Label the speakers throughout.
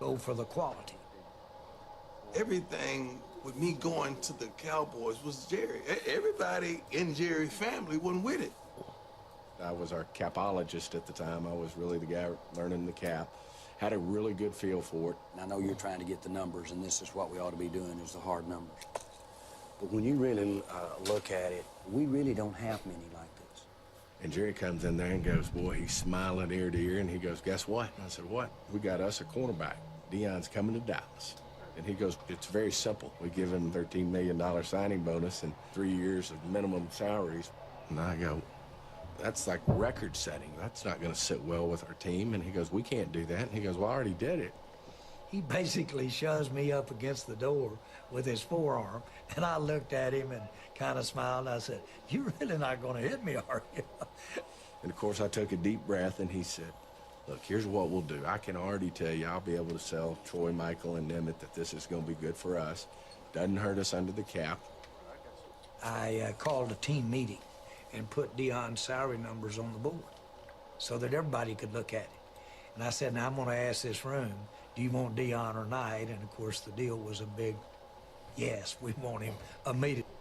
Speaker 1: go for the quality.
Speaker 2: Everything with me going to the Cowboys was Jerry. Everybody in Jerry's family wasn't with it.
Speaker 3: I was our capologist at the time. I was really the guy learning the cap. Had a really good feel for it.
Speaker 4: I know you're trying to get the numbers, and this is what we ought to be doing, is the hard numbers. But when you really look at it, we really don't have many like this.
Speaker 3: And Jerry comes in there and goes, boy, he's smiling ear to ear, and he goes, guess what? And I said, what? We got us a cornerback. Deion's coming to Dallas. And he goes, it's very simple. We give him $13 million signing bonus and 3 years of minimum salaries. And I go, that's like record setting. That's not going to sit well with our team. And he goes, we can't do that. And he goes, well, I already did it.
Speaker 1: He basically shoves me up against the door with his forearm, and I looked at him and kind of smiled. I said, you're really not going to hit me, are you?
Speaker 3: And of course, I took a deep breath, and he said, look, here's what we'll do. I can already tell you I'll be able to sell Troy, Michael, and Nemeth that this is going to be good for us. Doesn't hurt us under the cap.
Speaker 1: I called a team meeting and put Deion's salary numbers on the board so that everybody could look at it. And I said, now I'm going to ask this room, do you want Deion or not? And of course, the deal was a big yes, we want him immediately.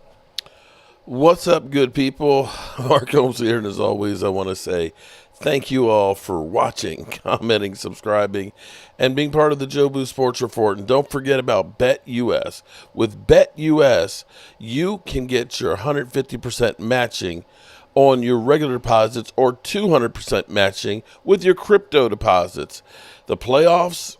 Speaker 5: What's up, good people? Mark Holmes here, and as always, I want to say thank you all for watching, commenting, subscribing, and being part of the Joe Boo Sports Report. And don't forget about BetUS. With BetUS, you can get your 150% matching on your regular deposits or 200% matching with your crypto deposits. The playoffs,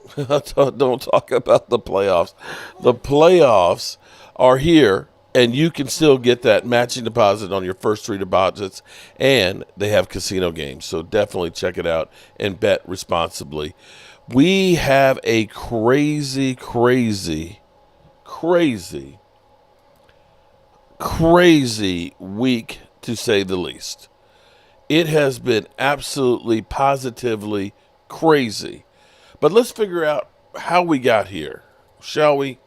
Speaker 5: don't talk about the playoffs. The playoffs are here, and you can still get that matching deposit on your first 3 deposits, and they have casino games. So definitely check it out and bet responsibly. We have a crazy week, to say the least. It has been absolutely, positively crazy. But let's figure out how we got here, shall we?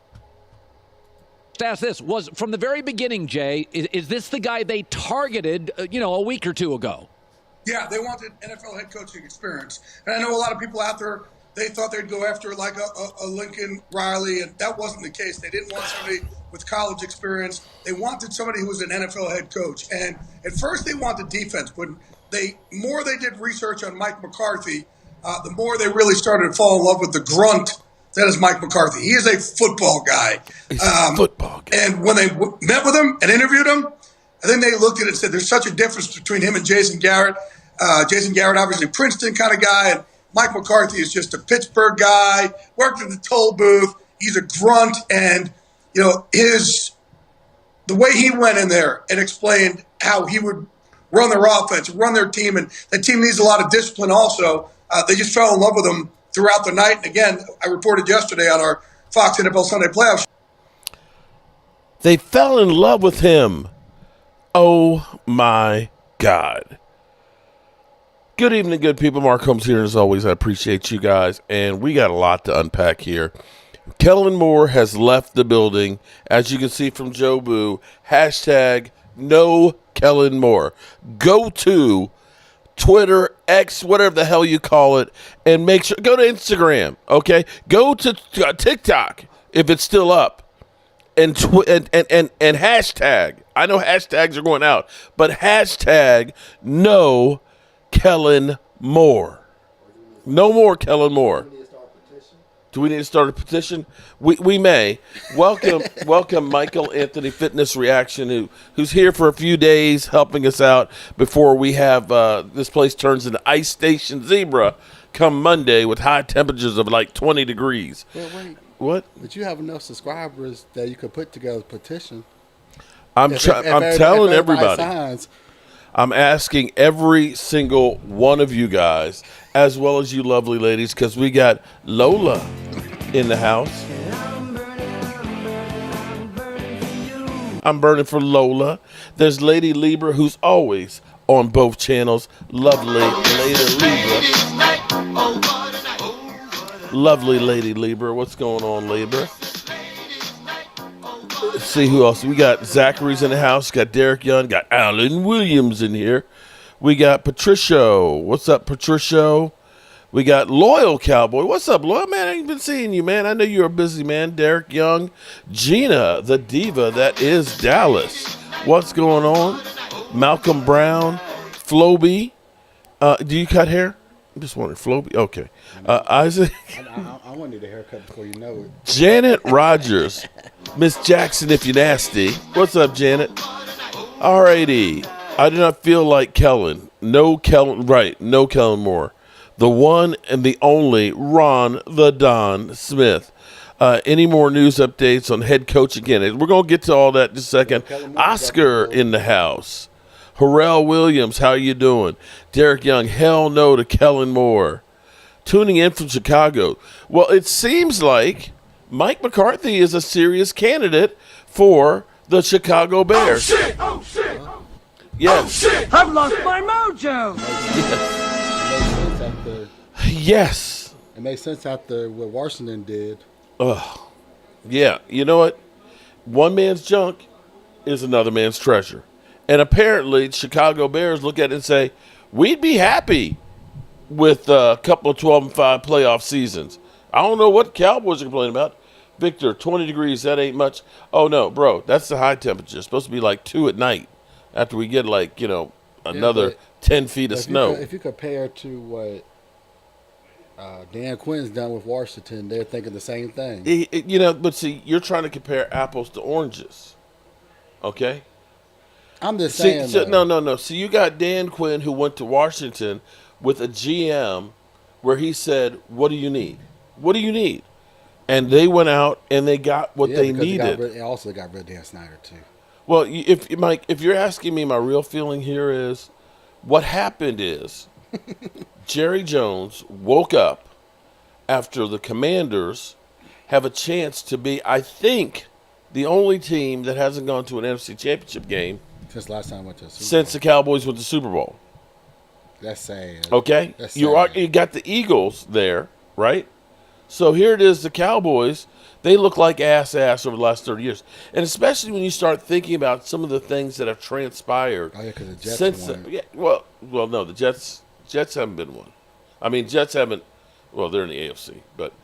Speaker 6: Ask this, was from the very beginning, Jay, is this the guy they targeted, a week or two ago?
Speaker 7: Yeah, they wanted NFL head coaching experience. And I know a lot of people out there, they thought they'd go after like a Lincoln Riley, and that wasn't the case. They didn't want somebody with college experience. They wanted somebody who was an NFL head coach. And at first they wanted defense, but the more they did research on Mike McCarthy, the more they really started to fall in love with the grunt that is Mike McCarthy. He is a football guy.
Speaker 5: He's a football guy.
Speaker 7: And when they met with him and interviewed him, I think they looked at it and said, there's such a difference between him and Jason Garrett. Jason Garrett, obviously a Princeton kind of guy, and Mike McCarthy is just a Pittsburgh guy, worked in the toll booth. He's a grunt, and the way he went in there and explained how he would run their offense, run their team, and the team needs a lot of discipline also. They just fell in love with him throughout the night. And again, I reported yesterday on our Fox NFL Sunday Playoffs.
Speaker 5: They fell in love with him. Oh, my God. Good evening, good people. Mark Holmes here, and as always, I appreciate you guys, and we got a lot to unpack here. Kellen Moore has left the building, as you can see from Joe Boo. Hashtag no Kellen Moore. Go to Twitter, X, whatever the hell you call it, and make sure, go to Instagram, okay? Go to TikTok, if it's still up, and hashtag, I know hashtags are going out, but hashtag no Kellen Moore. No more Kellen Moore. Do we need to start a petition? We may. Welcome Michael Anthony Fitness Reaction, who's here for a few days helping us out before we have this place turns into Ice Station Zebra come Monday with high temperatures of like 20 degrees.
Speaker 8: Wait.
Speaker 5: What?
Speaker 8: But you have enough subscribers that you could put together a petition.
Speaker 5: I'm telling everybody.
Speaker 8: Signs.
Speaker 5: I'm asking every single one of you guys, as well as you lovely ladies, because we got Lola in the house. I'm burning for Lola. There's Lady Libra, who's always on both channels. Lovely Lady Libra. Lovely Lady Libra. What's going on, Libra? Let's see who else. We got Zachary's in the house. Got Derek Young. Got Alan Williams in here. We got Patricio. What's up, Patricio? We got Loyal Cowboy. What's up, Loyal? Man, I ain't been seeing you, man. I know you're a busy man. Derek Young. Gina, the diva that is Dallas. What's going on? Malcolm Brown. Floby. Do you cut hair? I'm just wondering. Floby? Okay. Isaac.
Speaker 8: I wanted a haircut before you know it.
Speaker 5: Janet Rogers. Miss Jackson, if you're nasty. What's up, Janet? Alrighty. I do not feel like Kellen. No Kellen. Right. No Kellen Moore. The one and the only Ron the Don Smith. Any more news updates on head coach again? We're going to get to all that in just a second. Oscar in the house. Harrell Williams, how you doing? Derek Young, hell no to Kellen Moore. Tuning in from Chicago. Well, it seems like Mike McCarthy is a serious candidate for the Chicago Bears.
Speaker 9: Oh, shit!
Speaker 5: Yes.
Speaker 9: Oh, shit! I've lost my mojo!
Speaker 5: Yes.
Speaker 8: It makes sense after what Washington did.
Speaker 5: Yeah, you know what? One man's junk is another man's treasure. And apparently, Chicago Bears look at it and say, we'd be happy with a couple of 12-5 playoff seasons. I don't know what Cowboys are complaining about. Victor, 20 degrees, that ain't much. Oh, no, bro, that's the high temperature. It's supposed to be like 2 at night after we get another 10 feet of snow.
Speaker 8: If you compare to what Dan Quinn's done with Washington, they're thinking the same thing.
Speaker 5: But see, you're trying to compare apples to oranges, okay?
Speaker 8: I'm just saying.
Speaker 5: No. So you got Dan Quinn who went to Washington with a GM where he said, what do you need? What do you need? And they went out and they got what they needed.
Speaker 8: They also got rid of Dan Snyder, too.
Speaker 5: Well, Mike, if you're asking me, my real feeling here is what happened is Jerry Jones woke up after the Commanders have a chance to be, I think, the only team that hasn't gone to an NFC Championship game
Speaker 8: since last time I went to a Super Bowl.
Speaker 5: Since the Cowboys went to the Super Bowl.
Speaker 8: That's sad.
Speaker 5: Okay?
Speaker 8: That's
Speaker 5: you got the Eagles there, right? So here it is, the Cowboys. They look like ass over the last 30 years. And especially when you start thinking about some of the things that have transpired.
Speaker 8: Oh, yeah, because the Jets
Speaker 5: since
Speaker 8: won.
Speaker 5: No, the Jets haven't been one. I mean, Jets haven't, well, they're in the AFC, but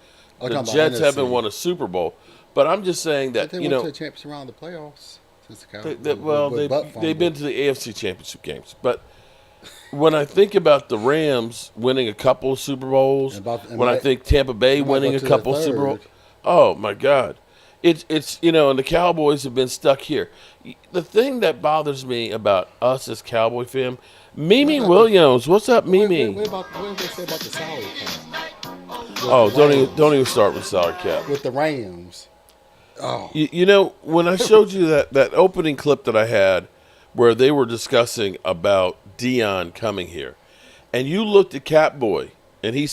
Speaker 5: the Jets haven't won a Super Bowl. But I'm just saying that,
Speaker 8: they went to the championship round of the playoffs. Since the Cowboys,
Speaker 5: they've been to the AFC Championship games. But when I think about the Rams winning a couple of Super Bowls, I think Tampa Bay winning a couple of Super Bowls, oh, my God. It's and the Cowboys have been stuck here. The thing that bothers me about us as Cowboy fam, Mimi Williams, what's up, Mimi?
Speaker 8: What did they say about the salary cap?
Speaker 5: Don't even start with salary cap.
Speaker 8: With the Rams. Oh.
Speaker 5: When I showed you that opening clip that I had where they were discussing about Deion coming here, and you looked at Cap Boy, and he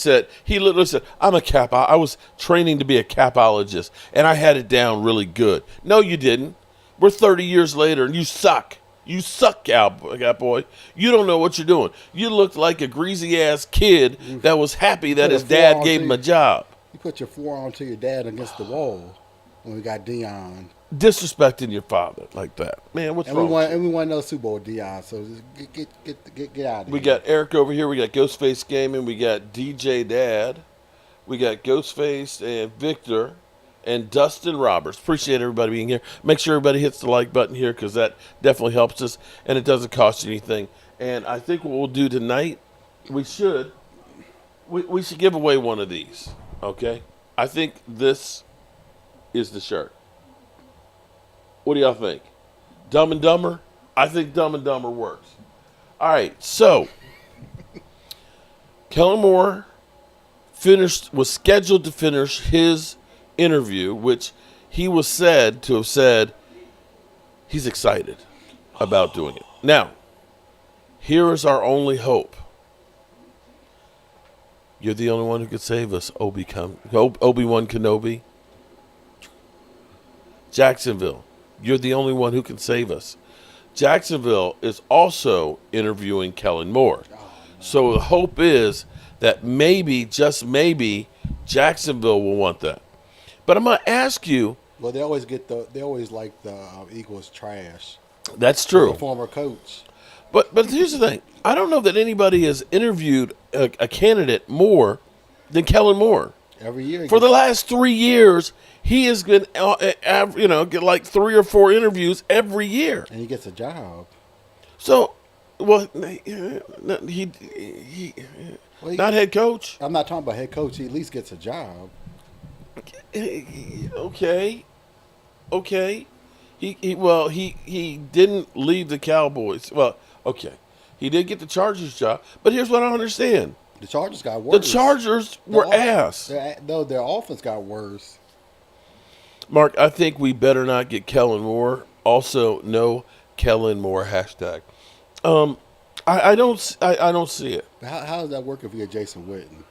Speaker 5: literally said, I'm a cap. I was training to be a capologist, and I had it down really good. No, you didn't. We're 30 years later, and you suck. You suck, Cap Boy. You don't know what you're doing. You looked like a greasy-ass kid that was happy that his dad gave him a job.
Speaker 8: You put your forearm to your dad against the wall when we got Deion.
Speaker 5: Disrespecting your father like that. Man, what's wrong?
Speaker 8: And we won no Super Bowl with Deion, so just get out of here.
Speaker 5: We got Eric over here. We got Ghostface Gaming. We got DJ Dad. We got Ghostface and Victor and Dustin Roberts. Appreciate everybody being here. Make sure everybody hits the like button here because that definitely helps us, and it doesn't cost you anything. And I think what we'll do tonight, we should give away one of these, okay? I think this is the shirt. What do y'all think? Dumb and Dumber? I think Dumb and Dumber works. All right, so Kellen Moore was scheduled to finish his interview, which he was said to have said he's excited about doing it. Now, here is our only hope. You're the only one who could save us, Obi-Wan Kenobi. Jacksonville, you're the only one who can save us. Jacksonville is also interviewing Kellen Moore. So the hope is that maybe, just maybe, Jacksonville will want that. But I'm going to ask you.
Speaker 8: Well, they always like the Eagles trash.
Speaker 5: That's true.
Speaker 8: The former coach.
Speaker 5: But here's the thing. I don't know that anybody has interviewed a candidate more than Kellen Moore.
Speaker 8: Every year.
Speaker 5: For the last 3 years, he has been, get like 3 or 4 interviews every year.
Speaker 8: And he gets a job.
Speaker 5: So, well, he not head coach.
Speaker 8: I'm not talking about head coach. He at least gets a job.
Speaker 5: Okay. He didn't leave the Cowboys. Well, okay. He did get the Chargers job, but here's what I don't understand.
Speaker 8: The Chargers got worse.
Speaker 5: The Chargers were ass.
Speaker 8: Their offense got worse.
Speaker 5: Mark, I think we better not get Kellen Moore. Also, no Kellen Moore hashtag. I don't see it.
Speaker 8: How does that work if we get Jason Witten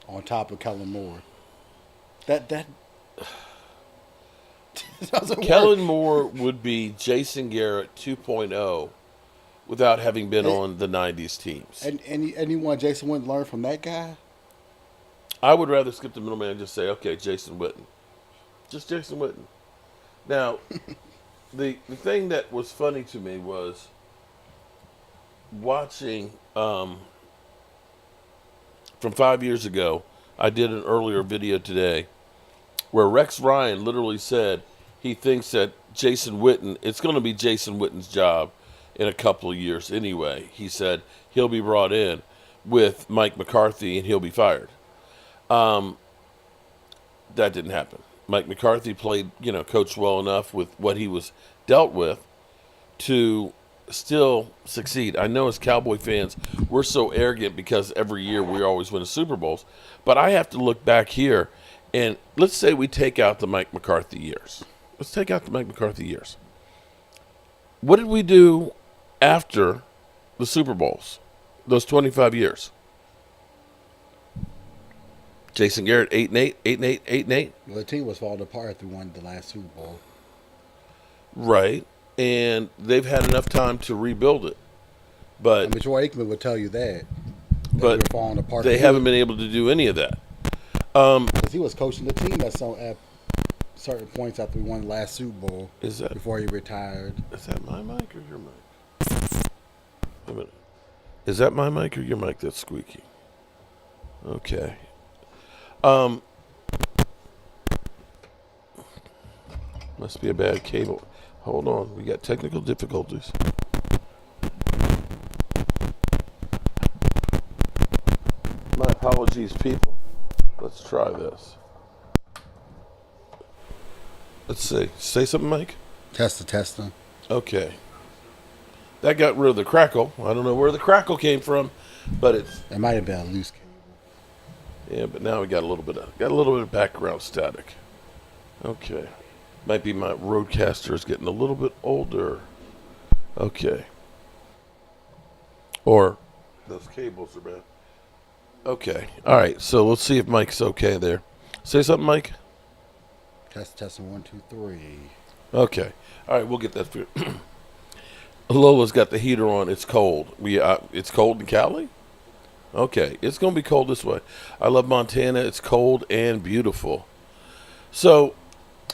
Speaker 8: on top of Kellen Moore? That doesn't
Speaker 5: Kellen
Speaker 8: work.
Speaker 5: Moore would be Jason Garrett 2.0 without having been on the 90s teams.
Speaker 8: And you want Jason Witten to learn from that guy?
Speaker 5: I would rather skip the middleman and just say, okay, Jason Witten. Just Jason Witten. Now, the thing that was funny to me was watching from 5 years ago. I did an earlier video today where Rex Ryan literally said he thinks that Jason Witten, it's going to be Jason Witten's job in a couple of years anyway. He said he'll be brought in with Mike McCarthy and he'll be fired. That didn't happen. Mike McCarthy played, coached well enough with what he was dealt with to still succeed. I know as Cowboy fans, we're so arrogant because every year we always win the Super Bowls. But I have to look back here, and let's say we take out the Mike McCarthy years. Let's take out the Mike McCarthy years. What did we do after the Super Bowls, those 25 years? Jason Garrett, 8-8, 8-8, 8-8.
Speaker 8: Well, the team was falling apart after we won the last Super Bowl.
Speaker 5: Right. And they've had enough time to rebuild it. But
Speaker 8: Troy Aikman would tell you that.
Speaker 5: But
Speaker 8: we're falling apart.
Speaker 5: They haven't been able to do any of that.
Speaker 8: Because he was coaching the team at certain points after we won the last Super Bowl. Before he retired?
Speaker 5: Is that my mic or your mic? Wait a minute. Is that my mic or your mic that's squeaky? Okay. Must be a bad cable. Hold on. We got technical difficulties. My apologies, people. Let's try this. Let's see. Say something, Mike?
Speaker 8: Testing.
Speaker 5: Okay. That got rid of the crackle. I don't know where the crackle came from, but it
Speaker 8: might have been a loose cable.
Speaker 5: Yeah, but now we got a little bit of background static. Okay. Might be my Roadcaster is getting a little bit older. Okay. Or those cables are bad. Okay. All right. So let's see if Mike's okay there. Say something, Mike.
Speaker 8: Testing 1, 2, 3.
Speaker 5: Okay. All right. We'll get that figured. Lola's got the heater on. It's cold. It's cold in Cali? Okay. It's going to be cold this way. I love Montana. It's cold and beautiful. So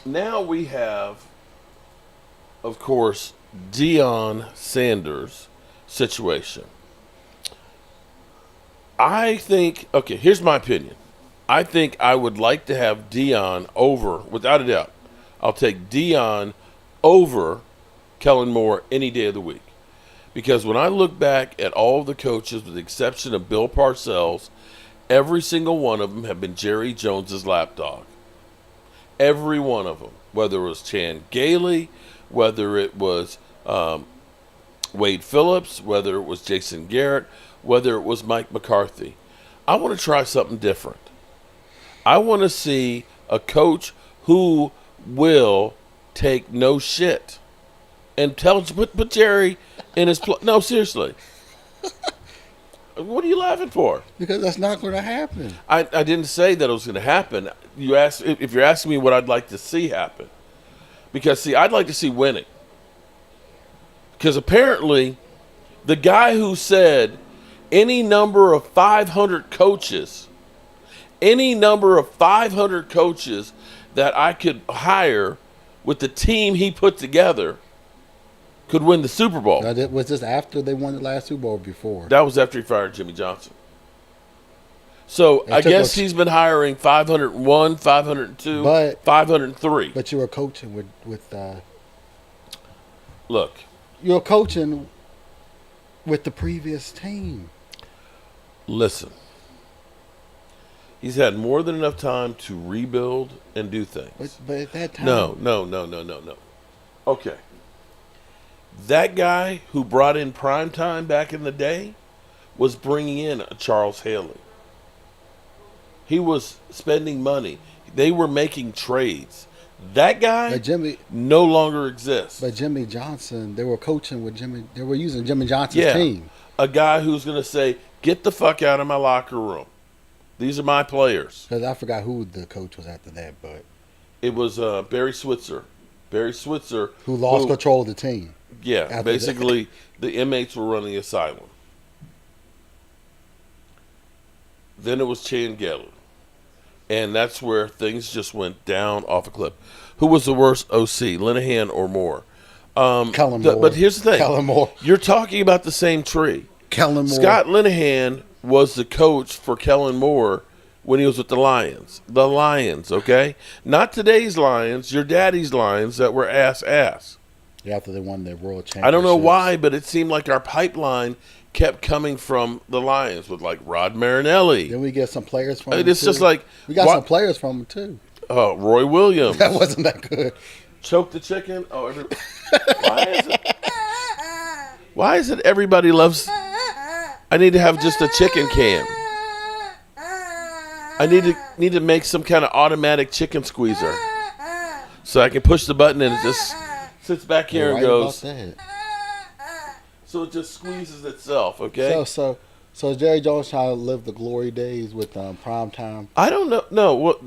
Speaker 5: now we have, of course, Deion Sanders situation. I think, okay, here's my opinion. I think I would like to have Deion over, without a doubt. I'll take Deion over Kellen Moore any day of the week. Because when I look back at all the coaches, with the exception of Bill Parcells, every single one of them have been Jerry Jones's lapdog. Every one of them. Whether it was Chan Gailey, whether it was Wade Phillips, whether it was Jason Garrett, whether it was Mike McCarthy. I want to try something different. I want to see a coach who will take no shit and put Jerry in his place. No, seriously. What are you laughing for?
Speaker 8: Because that's not going to happen.
Speaker 5: I didn't say that it was going to happen. You asked if you're asking me what I'd like to see happen. Because, see, I'd like to see winning. Because apparently the guy who said any number of 500 coaches that I could hire with the team he put together, could win the Super Bowl.
Speaker 8: Now, was this after they won the last Super Bowl or before?
Speaker 5: That was after he fired Jimmy Johnson. So I guess he's been hiring 501, 502, 503.
Speaker 8: But you were coaching with
Speaker 5: look.
Speaker 8: You're coaching with the previous team.
Speaker 5: Listen. He's had more than enough time to rebuild and do things.
Speaker 8: But at that time.
Speaker 5: No. Okay. That guy who brought in primetime back in the day was bringing in a Charles Haley. He was spending money. They were making trades. That guy no longer exists.
Speaker 8: But Jimmy Johnson, they were coaching with Jimmy. They were using Jimmy Johnson's team.
Speaker 5: A guy who's going to say, get the fuck out of my locker room. These are my players.
Speaker 8: Because I forgot who the coach was after that, but
Speaker 5: it was Barry Switzer. Barry Switzer.
Speaker 8: Who lost control of the team.
Speaker 5: Yeah, basically the inmates were running the asylum. Then it was Chan Gaylor. And that's where things just went down off a cliff. Who was the worst OC, Linehan or Moore?
Speaker 8: Kellen Moore.
Speaker 5: But here's the thing.
Speaker 8: Kellen Moore.
Speaker 5: You're talking about the same tree.
Speaker 8: Kellen Moore.
Speaker 5: Scott Linehan was the coach for Kellen Moore when he was with the Lions. The Lions, okay? Not today's Lions, your daddy's Lions that were ass.
Speaker 8: Yeah, after they won their world championship.
Speaker 5: I don't know why, but it seemed like our pipeline kept coming from the Lions with like Rod Marinelli.
Speaker 8: Then we get some players from
Speaker 5: It's just like
Speaker 8: we got some players from them too.
Speaker 5: Oh, Roy Williams.
Speaker 8: That wasn't that good.
Speaker 5: Choke the chicken. Oh, why is it everybody loves? I need to have just a chicken cam. I need to make some kind of automatic chicken squeezer, so I can push the button and it just sits back here and goes. So it just squeezes itself, okay?
Speaker 8: So Jerry Jones trying to live the glory days with prime time.
Speaker 5: I don't know. No,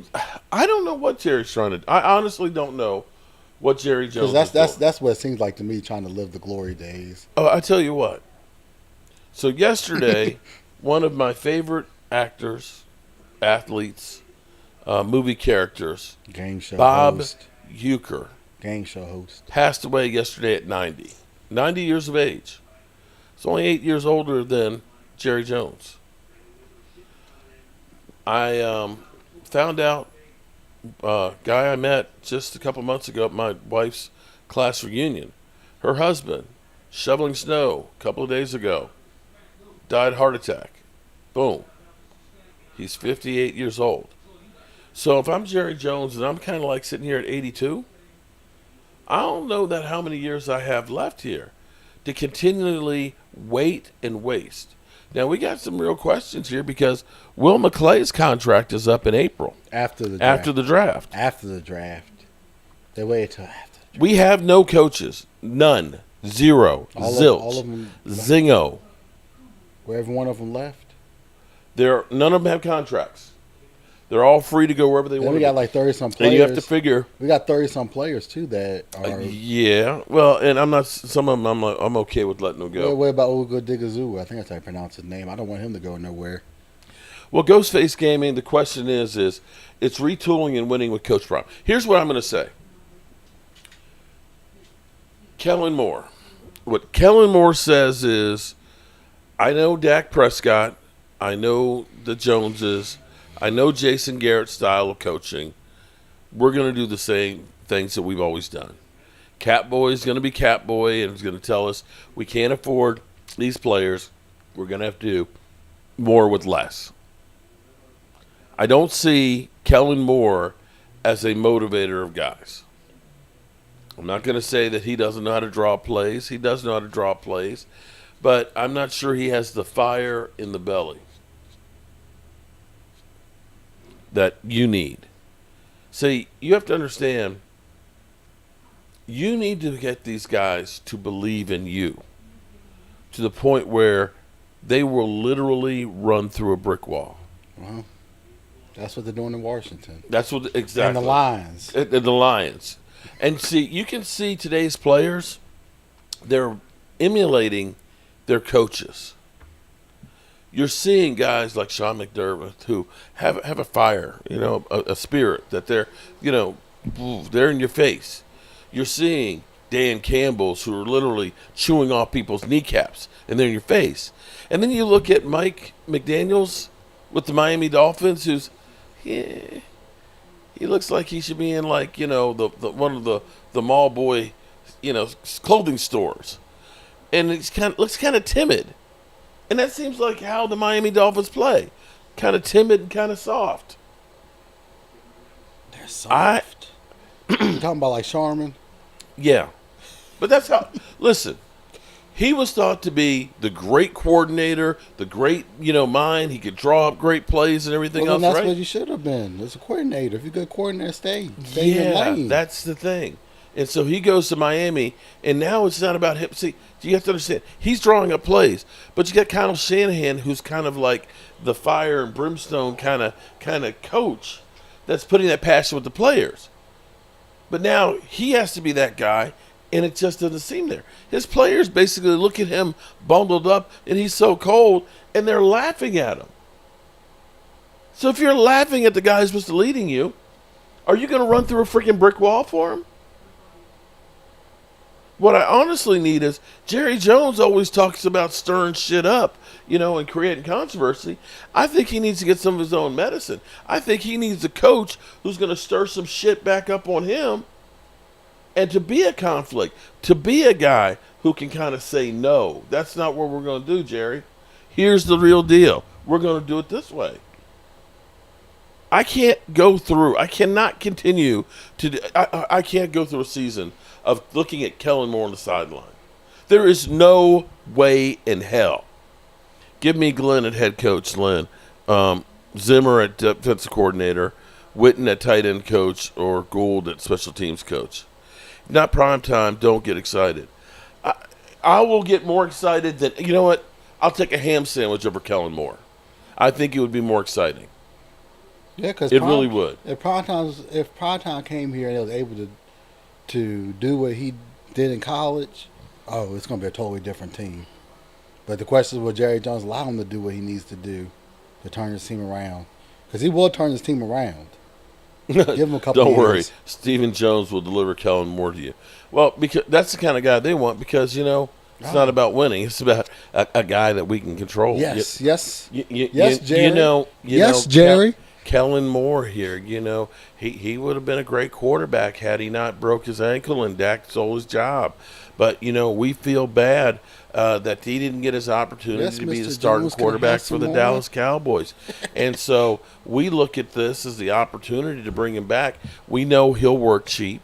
Speaker 5: I don't know what Jerry's trying to do. I honestly don't know what Jerry Jones is doing.
Speaker 8: That's what it seems like to me, trying to live the glory days.
Speaker 5: Oh, I tell you what. So yesterday, one of my favorite actors, athletes, movie characters,
Speaker 8: game show
Speaker 5: Bob
Speaker 8: host.
Speaker 5: Uecker,
Speaker 8: game show host,
Speaker 5: passed away yesterday at 90. 90 years of age. He's only 8 years older than Jerry Jones. I found out a guy I met just a couple months ago at my wife's class reunion. Her husband, shoveling snow a couple of days ago, died heart attack. Boom. He's 58 years old. So if I'm Jerry Jones and I'm kind of like sitting here at 82, I don't know that how many years I have left here to continually wait and waste. Now, we got some real questions here because Will McClay's contract is up in April.
Speaker 8: After the
Speaker 5: draft.
Speaker 8: After the draft. They waited till after the draft.
Speaker 5: We have no coaches. None. Zero. Zilch.
Speaker 8: All of them
Speaker 5: Zingo.
Speaker 8: Wherever one of them left.
Speaker 5: None of them have contracts. They're all free to go wherever they want.
Speaker 8: We got like 30-some players.
Speaker 5: And you have to figure.
Speaker 8: We got 30-some players too that are.
Speaker 5: Yeah. Well, and I'm not. Some of them I'm okay with letting them go.
Speaker 8: What about Ugo Digazoo? I think that's how you pronounce his name. I don't want him to go nowhere.
Speaker 5: Well, Ghostface Gaming. The question is it's retooling and winning with Coach Prime. Here's what I'm going to say. Kellen Moore. What Kellen Moore says is, I know Dak Prescott. I know the Joneses. I know Jason Garrett's style of coaching. We're going to do the same things that we've always done. Catboy is going to be Catboy and is going to tell us we can't afford these players. We're going to have to do more with less. I don't see Kellen Moore as a motivator of guys. I'm not going to say that he doesn't know how to draw plays. He does know how to draw plays. But I'm not sure he has the fire in the belly that you need. See, you have to understand, you need to get these guys to believe in you to the point where they will literally run through a brick wall.
Speaker 8: Well, that's what they're doing in Washington.
Speaker 5: That's what exactly.
Speaker 8: And the Lions.
Speaker 5: And the Lions. And see, you can see today's players, they're emulating their coaches. You're seeing guys like Sean McDermott who have a fire, a spirit that they're in your face. You're seeing Dan Campbells who are literally chewing off people's kneecaps and they're in your face. And then you look at Mike McDaniels with the Miami Dolphins, who's, he looks like he should be in like, the one of the mall boy, clothing stores. And he looks kind of timid. And that seems like how the Miami Dolphins play. Kind of timid and kind of soft.
Speaker 8: They're soft. You talking about like Sharman?
Speaker 5: Yeah. But that's how, listen, he was thought to be the great coordinator, the great, mind. He could draw up great plays and everything else,
Speaker 8: that's
Speaker 5: right?
Speaker 8: what you should have been. As a coordinator. If you're a good coordinator, stay in your lane.
Speaker 5: That's the thing. And so he goes to Miami, and now it's not about him. See, you have to understand, he's drawing up plays, but you got Kyle Shanahan, who's kind of like the fire and brimstone kind of coach that's putting that passion with the players. But now he has to be that guy, and it just doesn't seem there. His players basically look at him bundled up, and he's so cold, and they're laughing at him. So if you're laughing at the guy who's supposed to leading you, are you going to run through a freaking brick wall for him? What I honestly need is, Jerry Jones always talks about stirring shit up, and creating controversy. I think he needs to get some of his own medicine. I think he needs a coach who's going to stir some shit back up on him, and to be a conflict, to be a guy who can kind of say, no, that's not what we're going to do, Jerry. Here's the real deal. We're going to do it this way. I cannot continue I can't go through a season of looking at Kellen Moore on the sideline. There is no way in hell. Give me Glenn at head coach, Lynn. Zimmer at defensive coordinator. Witten at tight end coach, or Gould at special teams coach. Not prime time, don't get excited. I will get more excited than, you know what? I'll take a ham sandwich over Kellen Moore. I think it would be more exciting.
Speaker 8: Yeah, because
Speaker 5: it really would.
Speaker 8: If Primetime came here and they was able to do what he did in college, it's going to be a totally different team. But the question is, will Jerry Jones allow him to do what he needs to do to turn his team around? Because he will turn his team around. Give him a couple
Speaker 5: Don't
Speaker 8: years.
Speaker 5: worry. Stephen Jones will deliver Kellen Moore to you. Well, because that's the kind of guy they want, because, it's not about winning. It's about a guy that we can control.
Speaker 8: Yes,
Speaker 5: Jerry.
Speaker 8: Yes, Jerry.
Speaker 5: Kellen Moore here, he would have been a great quarterback had he not broke his ankle and Dak stole his job. But, we feel bad that he didn't get his opportunity to be the starting quarterback for the Dallas Cowboys. And so we look at this as the opportunity to bring him back. We know he'll work cheap.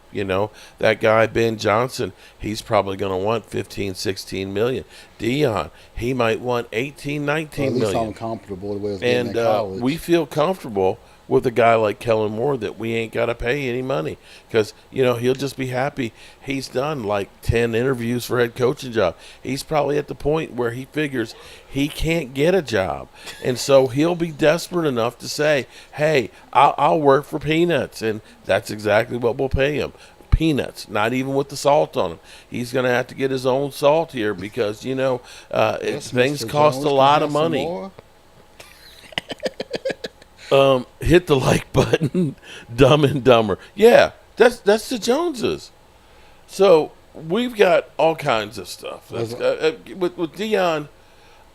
Speaker 5: That guy, Ben Johnson, he's probably going to want 15, 16 million. Deion, he might want 18, 19 million.
Speaker 8: I'm comfortable the way it's getting in college.
Speaker 5: We feel comfortable with a guy like Kellen Moore that we ain't got to pay any money, because, he'll just be happy. He's done like 10 interviews for head coaching job. He's probably at the point where he figures he can't get a job. And so he'll be desperate enough to say, hey, I'll work for peanuts. And that's exactly what we'll pay him. Peanuts, not even with the salt on them. He's going to have to get his own salt here because, things cost a lot of money. Hit the like button. Dumb and Dumber. Yeah, that's the Joneses. So we've got all kinds of stuff. With Deion,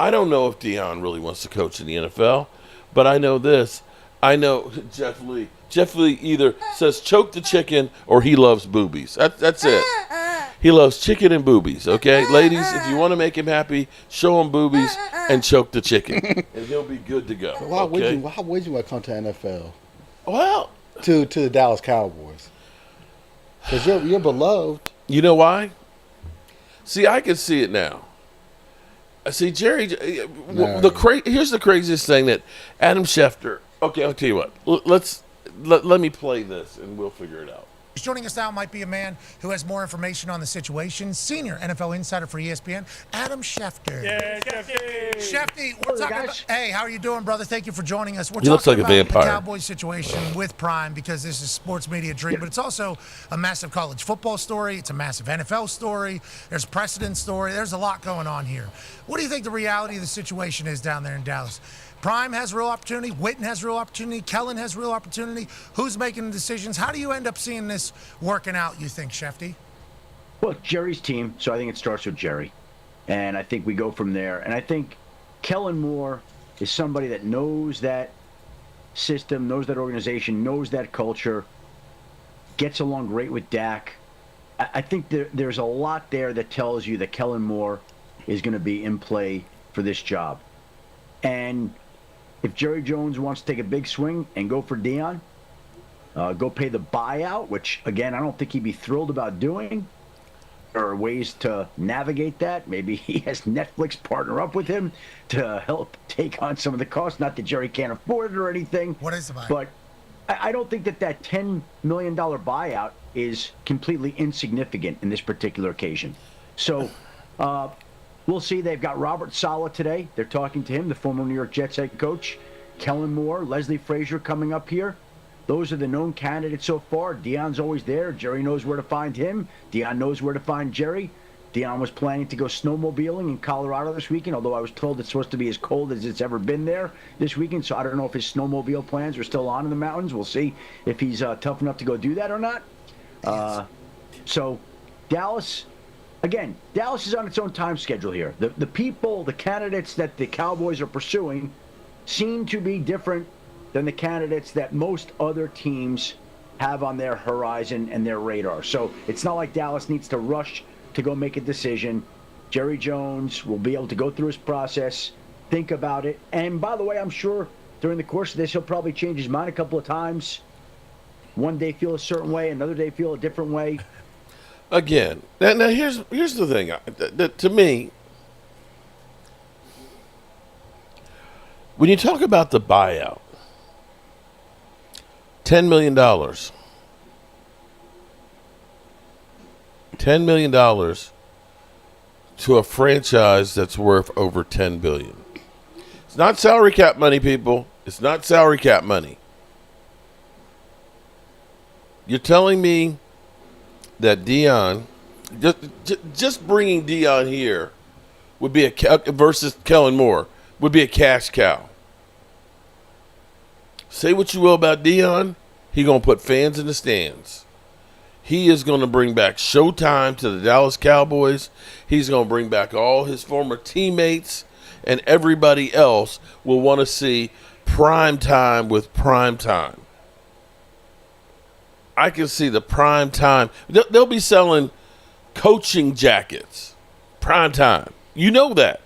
Speaker 5: I don't know if Deion really wants to coach in the NFL, but I know this. I know Jeff Lee. Jeff Lee either says choke the chicken or he loves boobies. That's it. He loves chicken and boobies, okay? Ladies, if you want to make him happy, show him boobies and choke the chicken, and he'll be good to go.
Speaker 8: Why would you want to come to NFL?
Speaker 5: Well,
Speaker 8: to the Dallas Cowboys, because you're beloved.
Speaker 5: You know why? See, I can see it now. See, Jerry. Here's the craziest thing that Adam Schefter. Okay, I'll tell you what. Let me play this, and we'll figure it out.
Speaker 10: Joining us now might be a man who has more information on the situation. Senior NFL insider for ESPN, Adam Schefter.
Speaker 11: Yeah, Schefty.
Speaker 10: Schefty, we're talking about, hey, how are you doing, brother? Thank you for joining us.
Speaker 5: He looks like a vampire.
Speaker 10: The Cowboys situation with Prime, because this is sports media dream, but it's also a massive college football story. It's a massive NFL story. There's precedent story. There's a lot going on here. What do you think the reality of the situation is down there in Dallas? Prime has real opportunity. Witten has real opportunity. Kellen has real opportunity. Who's making the decisions? How do you end up seeing this working out, you think, Schefty?
Speaker 11: Well, Jerry's team, so I think it starts with Jerry. And I think we go from there. And I think Kellen Moore is somebody that knows that system, knows that organization, knows that culture, gets along great with Dak. I think there's a lot there that tells you that Kellen Moore is going to be in play for this job. And if Jerry Jones wants to take a big swing and go for Deion, go pay the buyout, which, again, I don't think he'd be thrilled about doing. There are ways to navigate that. Maybe he has Netflix partner up with him to help take on some of the costs. Not that Jerry can't afford it or anything.
Speaker 10: What is the buyout?
Speaker 11: But I don't think that $10 million buyout is completely insignificant in this particular occasion. So we'll see. They've got Robert Saleh today. They're talking to him, the former New York Jets head coach. Kellen Moore, Leslie Frazier coming up here. Those are the known candidates so far. Deion's always there. Jerry knows where to find him. Deion knows where to find Jerry. Deion was planning to go snowmobiling in Colorado this weekend, although I was told it's supposed to be as cold as it's ever been there this weekend, so I don't know if his snowmobile plans are still on in the mountains. We'll see if he's tough enough to go do that or not. So Dallas, again, Dallas is on its own time schedule here. The people, the candidates that the Cowboys are pursuing seem to be different than the candidates that most other teams have on their horizon and their radar. So it's not like Dallas needs to rush to go make a decision. Jerry Jones will be able to go through his process, think about it. And by the way, I'm sure during the course of this, he'll probably change his mind a couple of times. One day feel a certain way, another day feel a different way.
Speaker 5: Again, now here's the thing. To me, when you talk about the buyout, $10 million. $10 million to a franchise that's worth over $10 billion. It's not salary cap money, people. It's not salary cap money. You're telling me that Deion, just bringing Deion here would be versus Kellen Moore would be a cash cow. Say what you will about Deion, he going to put fans in the stands. He is going to bring back Showtime to the Dallas Cowboys. He's going to bring back all his former teammates, and everybody else will want to see prime time with prime time. I can see the prime time. They'll be selling coaching jackets. Prime time. You know that.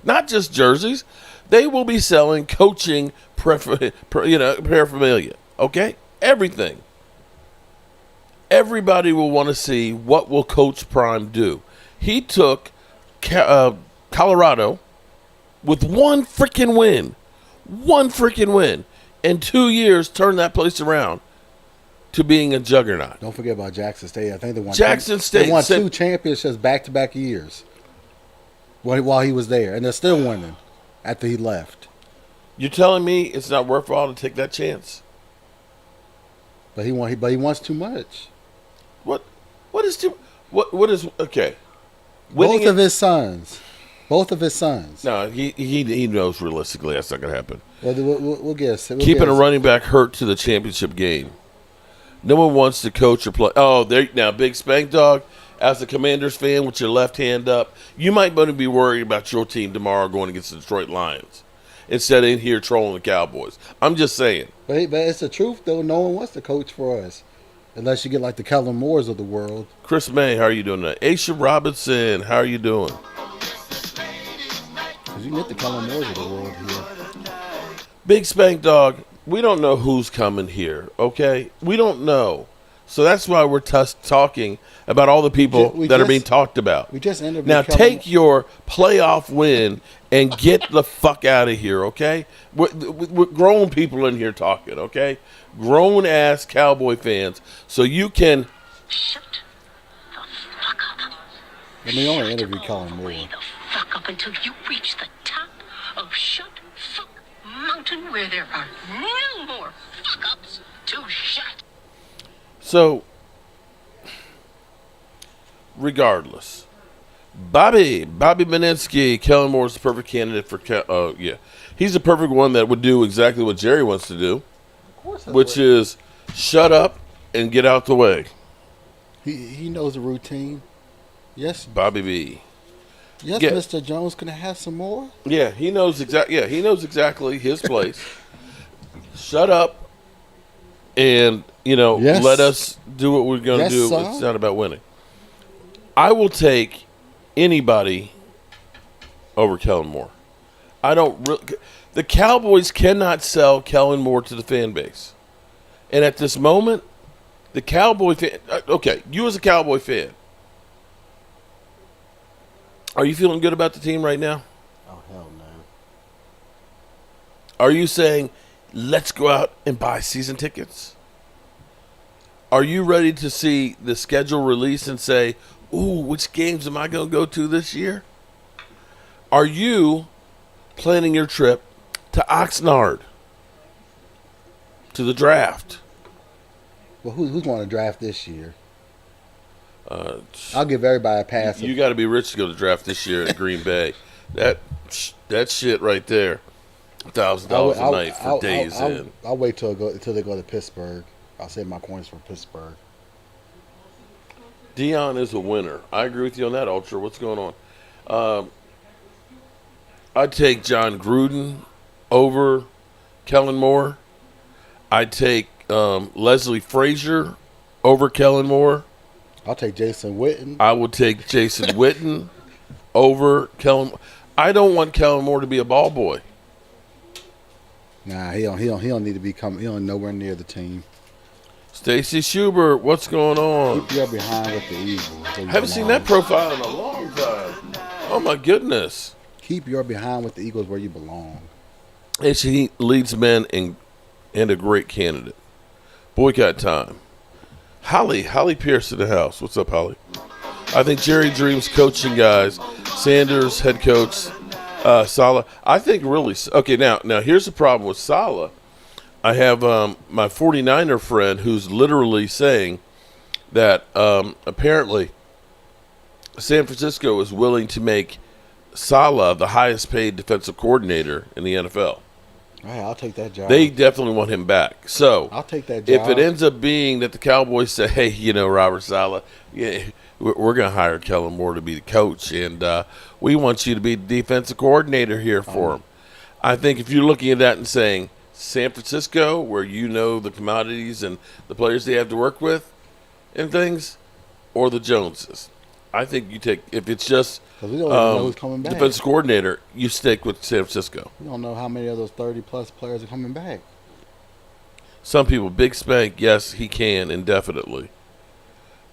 Speaker 5: Not just jerseys. They will be selling coaching paraphernalia. Okay? Everything. Everybody will want to see what will Coach Prime do. He took Colorado with one freaking win. One freaking win. In 2 years, turned that place around to being a juggernaut.
Speaker 8: Don't forget about Jackson State. I think they won
Speaker 5: State.
Speaker 8: They won 2 championships back-to-back years while he was there, and they're still winning after he left.
Speaker 5: You're telling me it's not worthwhile to take that chance?
Speaker 8: But he wants too much.
Speaker 5: What is too? What is okay?
Speaker 8: Both of his sons.
Speaker 5: No, he knows realistically that's not going to happen.
Speaker 8: Well, we'll guess.
Speaker 5: Keeping a running back hurt to the championship game. No one wants to coach or play. Oh, now, Big Spank Dog, as a Commanders fan with your left hand up, you might want to be worried about your team tomorrow going against the Detroit Lions instead of in here trolling the Cowboys. I'm just saying.
Speaker 8: But it's the truth, though. No one wants to coach for us. Unless you get like the Kellen Moores of the world.
Speaker 5: Chris May, how are you doing tonight? Aisha Robinson, how are you doing?
Speaker 8: Because you get the Kellen Moores of the world here.
Speaker 5: Big Spank Dog, we don't know who's coming here, okay? We don't know. So that's why we're talking about all the people that are being talked about.
Speaker 8: We just interviewed
Speaker 5: now
Speaker 8: Kellen
Speaker 5: take your playoff win and get the fuck out of here, okay? We're grown people in here talking, okay? Grown-ass Cowboy fans. So you can...
Speaker 12: Shut the fuck up.
Speaker 8: Let me only interview Kellen Moore.
Speaker 12: Way the fuck up until you reach the top of Shut Fuck Mountain where there are no more fuck-ups to shut.
Speaker 5: So, regardless, Bobby Beninsky, Kellen Moore's the perfect candidate for, he's the perfect one that would do exactly what Jerry wants to do, which is shut up and get out the way.
Speaker 8: He knows the routine. Yes.
Speaker 5: Bobby B.
Speaker 8: Yes,
Speaker 5: Yeah.
Speaker 8: Mr. Jones, can I have some more?
Speaker 5: Yeah, he knows he knows exactly his place. Shut up and,
Speaker 8: Yes.
Speaker 5: let us do what we're going to
Speaker 8: Yes,
Speaker 5: do.
Speaker 8: sir.
Speaker 5: It's not about winning. I will take anybody over Kellen Moore. The Cowboys cannot sell Kellen Moore to the fan base. And at this moment, the Cowboy fan, okay, you as a Cowboy fan, are you feeling good about the team right now?
Speaker 8: Oh, hell no.
Speaker 5: Are you saying, let's go out and buy season tickets? Are you ready to see the schedule release and say, ooh, which games am I going to go to this year? Are you planning your trip to Oxnard, to the draft?
Speaker 8: Well, who's going to draft this year? I'll give everybody a pass.
Speaker 5: You got to be rich to go to draft this year in Green Bay. That shit right there, $1,000 a night for days in.
Speaker 8: I'll wait till they go to Pittsburgh. I'll save my coins for Pittsburgh.
Speaker 5: Deion is a winner. I agree with you on that, Ultra. What's going on? I'd take John Gruden over Kellen Moore. I'd take Leslie Frazier over Kellen Moore.
Speaker 8: I'll take Jason Witten.
Speaker 5: I would take Jason Witten over Kellen. I don't want Kellen Moore to be a ball boy.
Speaker 8: Nah, he don't need to become. He don't nowhere near the team.
Speaker 5: Stacy Schubert, what's going on?
Speaker 8: Keep your behind with the Eagles.
Speaker 5: Haven't seen that profile in a long time. Oh my goodness.
Speaker 8: Keep your behind with the Eagles where you belong.
Speaker 5: And she leads men and a great candidate. Boycott time. Holly Pierce in the house. What's up, Holly? I think Jerry Dream's coaching guys. Sanders, head coach, Saleh. I think really, okay, now here's the problem with Saleh. I have my 49er friend who's literally saying that apparently San Francisco is willing to make Saleh the highest paid defensive coordinator in the NFL.
Speaker 8: All right, I'll take that job.
Speaker 5: They definitely want him back. So
Speaker 8: I'll take that job.
Speaker 5: If it ends up being that the Cowboys say, hey, Robert Saleh, yeah, we're going to hire Kellen Moore to be the coach, and we want you to be the defensive coordinator here for him. I think if you're looking at that and saying San Francisco, where you know the commodities and the players they have to work with and things, or the Joneses, I think you take, if it's just
Speaker 8: we don't even know who's coming back.
Speaker 5: defensive coordinator, you stick with San Francisco.
Speaker 8: We don't know how many of those 30-plus players are coming back.
Speaker 5: Some people, Big Spank, yes, he can indefinitely.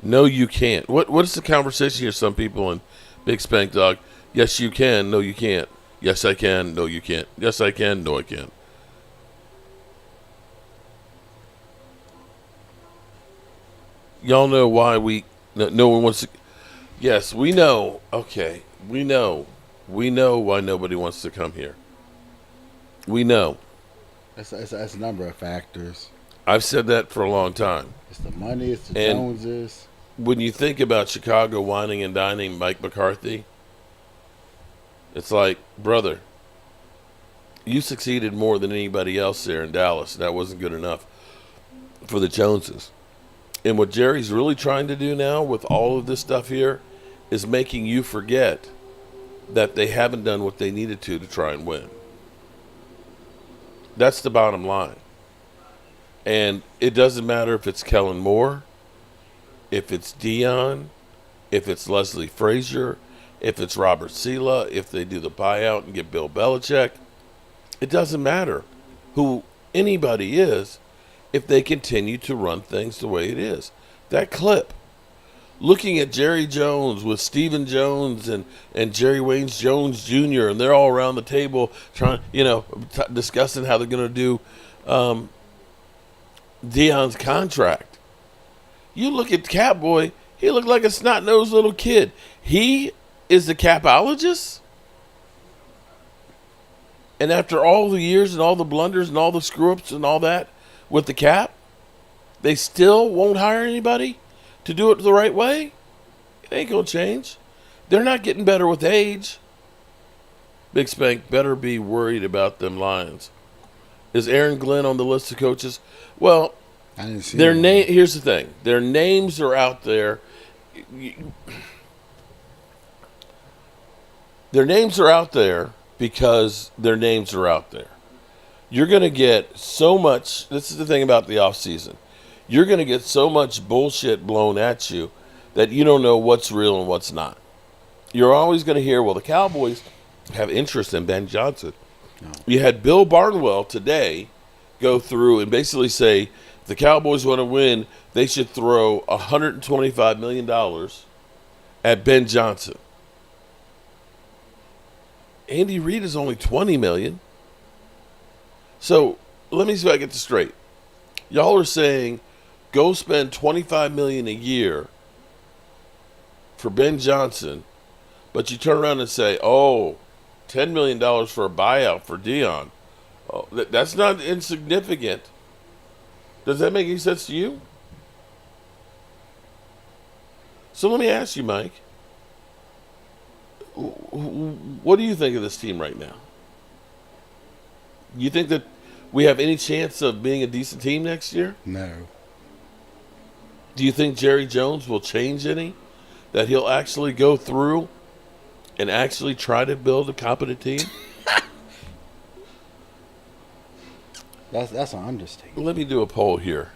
Speaker 5: No, you can't. What is the conversation here? Some people in Big Spank Dog, yes, you can. No, you can't. Yes, I can. No, you can't. Yes, I can. No, I can't. Y'all know why no one wants to. Yes, we know. Okay, we know. We know why nobody wants to come here. We know.
Speaker 8: It's a number of factors.
Speaker 5: I've said that for a long time.
Speaker 8: It's the money. It's the
Speaker 5: And
Speaker 8: Joneses.
Speaker 5: when you think about Chicago whining and dining Mike McCarthy, it's like, brother, you succeeded more than anybody else there in Dallas. That wasn't good enough for the Joneses. And what Jerry's really trying to do now with all of this stuff here is making you forget that they haven't done what they needed to try and win. That's the bottom line. And it doesn't matter if it's Kellen Moore, if it's Deion, if it's Leslie Frazier, if it's Robert Saleh, if they do the buyout and get Bill Belichick. It doesn't matter who anybody is if they continue to run things the way it is. That clip, looking at Jerry Jones with Stephen Jones and Jerry Waynes Jones Jr., and they're all around the table trying, discussing how they're going to do Deion's contract. You look at Catboy, he looked like a snot-nosed little kid. He is the capologist? And after all the years and all the blunders and all the screw-ups and all that with the cap, they still won't hire anybody to do it the right way? It ain't going to change. They're not getting better with age. Big Spank better be worried about them Lions. Is Aaron Glenn on the list of coaches? Well,
Speaker 8: I didn't see
Speaker 5: their name. Here's the thing: their names are out there. Their names are out there because their names are out there. You're going to get so much. This is the thing about the offseason. You're going to get so much bullshit blown at you that you don't know what's real and what's not. You're always going to hear, well, the Cowboys have interest in Ben Johnson. No. You had Bill Barnwell today go through and basically say, if the Cowboys want to win, they should throw $125 million at Ben Johnson. Andy Reid is only $20 million. So let me see if I get this straight. Y'all are saying go spend $25 million a year for Ben Johnson, but you turn around and say, oh, $10 million for a buyout for Deion. Oh, that's not insignificant. Does that make any sense to you? So let me ask you, Mike. What do you think of this team right now? You think that we have any chance of being a decent team next year?
Speaker 8: No.
Speaker 5: Do you think Jerry Jones will change any? That he'll actually go through and actually try to build a competent team?
Speaker 8: That's an understatement.
Speaker 5: Let me do a poll here.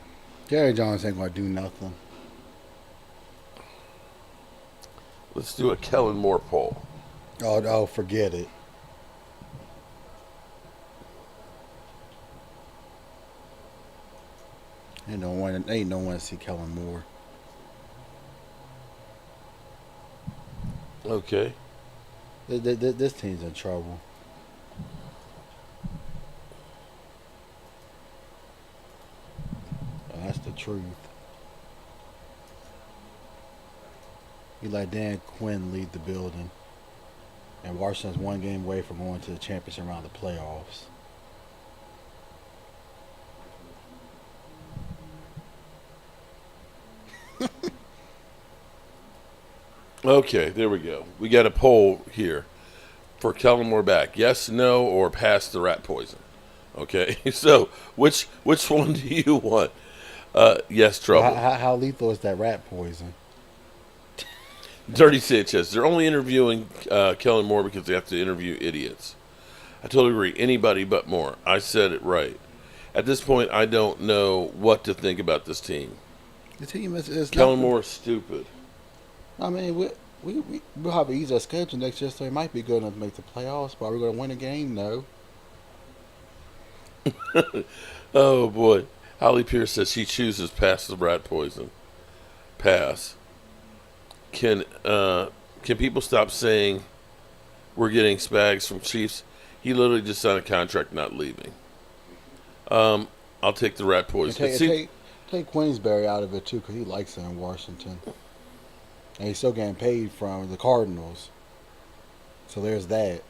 Speaker 8: Jerry Jones ain't going to do nothing.
Speaker 5: Let's do a Kellen Moore poll.
Speaker 8: Oh, forget it. Ain't no one to see Kellen Moore.
Speaker 5: Okay.
Speaker 8: This team's in trouble. That's the truth. You let Dan Quinn lead the building, and Washington's one game away from going to the championship round of the playoffs.
Speaker 5: Okay, there we go. We got a poll here for Kellen Moore back. Yes, no, or pass the rat poison. Okay, so which one do you want? Yes, trouble.
Speaker 8: How lethal is that rat poison?
Speaker 5: Dirty Sanchez. They're only interviewing Kellen Moore because they have to interview idiots. I totally agree. Anybody but Moore. I said it right. At this point, I don't know what to think about this team.
Speaker 8: The team is
Speaker 5: Kellen Moore is stupid.
Speaker 8: I mean, we'll have an easier schedule next year, so it might be good enough to make the playoffs. But are we going to win a game? No.
Speaker 5: Oh, boy. Holly Pierce says she chooses pass the rat poison. Pass. Can people stop saying we're getting Spags from Chiefs? He literally just signed a contract not leaving. I'll take the rat poison.
Speaker 8: Take Queensberry out of it, too, because he likes it in Washington. And he's still getting paid from the Cardinals. So there's that.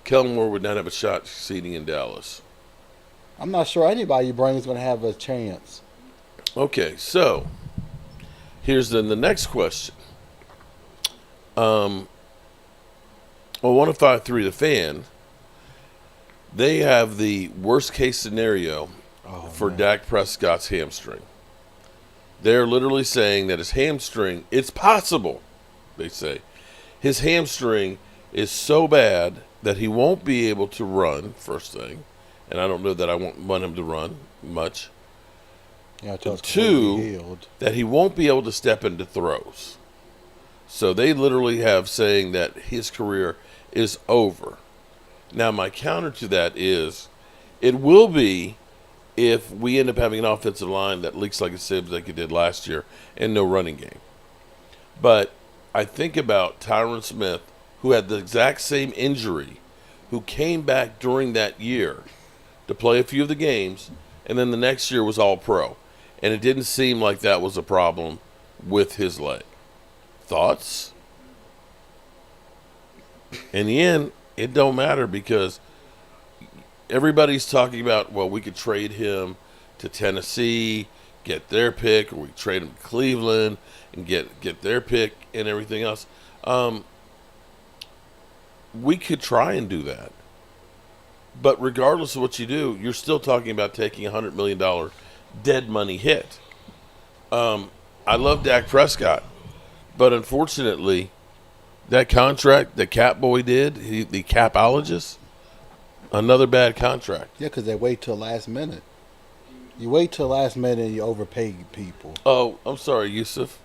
Speaker 5: Kellen Moore would not have a shot succeeding in Dallas.
Speaker 8: I'm not sure anybody you bring is going to have a chance.
Speaker 5: Okay, so here's then the next question. On 105.3 The Fan, they have the worst case scenario for Dak Prescott's hamstring. They're literally saying that his hamstring, it's possible, they say, his hamstring is so bad that he won't be able to run, first thing. And I don't know that I want him to run much.
Speaker 8: Yeah,
Speaker 5: and two, that he won't be able to step into throws. So they literally have saying that his career is over. Now, my counter to that is it will be if we end up having an offensive line that leaks like a sieve like it did last year and no running game. But I think about Tyron Smith, who had the exact same injury, who came back during that year to play a few of the games, and then the next year was all pro. And it didn't seem like that was a problem with his leg. Thoughts? In the end, it don't matter because everybody's talking about, well, we could trade him to Tennessee, get their pick, or we trade him to Cleveland and get their pick and everything else. We could try and do that. But regardless of what you do, you're still talking about taking a $100 million dead money hit. I love Dak Prescott, but unfortunately, That contract that Cap Boy did, the capologist, another bad contract.
Speaker 8: Yeah, because they wait till last minute. You wait till last minute and you overpay people.
Speaker 5: Oh, I'm sorry, Yusuf.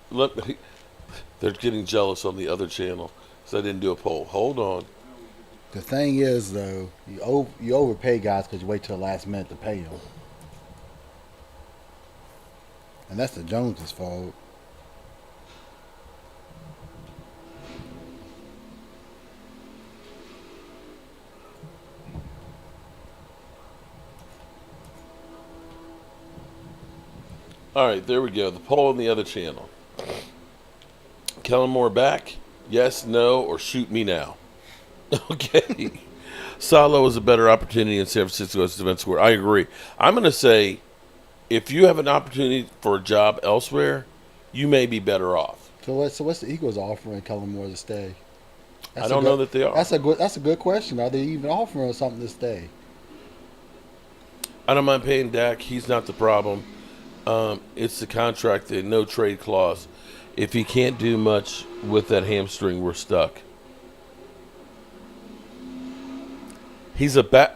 Speaker 5: They're getting jealous on the other channel, so I didn't do a poll. Hold on.
Speaker 8: The thing is, though, you overpay guys because you wait till the last minute to pay them. And that's the Joneses' fault.
Speaker 5: All right, there we go. The poll on the other channel. Kellen Moore back? Yes, no, or shoot me now. Okay. Salo is a better opportunity in San Francisco as defense square. I agree. I'm going to say, if you have an opportunity for a job elsewhere, you may be better off.
Speaker 8: So what's the Eagles offering Kellen Moore to stay?
Speaker 5: I don't know that they are.
Speaker 8: That's a good question. Are they even offering something to stay?
Speaker 5: I don't mind paying Dak. He's not the problem. It's the contract, the no trade clause. If he can't do much with that hamstring, we're stuck. He's a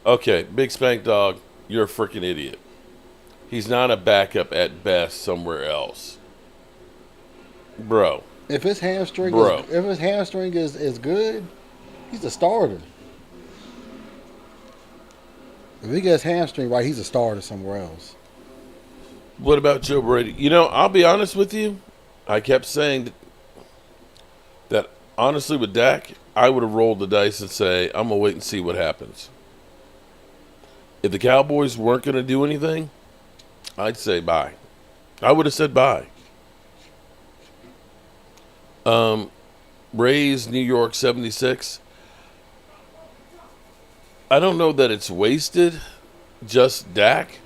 Speaker 5: Okay, Big Spank Dog, you're a freaking idiot. He's not a backup at best somewhere else. Bro.
Speaker 8: If his hamstring is good, he's a starter. If he gets hamstring right, he's a starter somewhere else.
Speaker 5: What about Joe Brady? You know, I'll be honest with you. I kept saying that honestly with Dak, I would have rolled the dice and say, I'm going to wait and see what happens. If the Cowboys weren't going to do anything, I'd say bye. I would have said bye. Rays, New York, 76. I don't know that it's wasted, just Dak.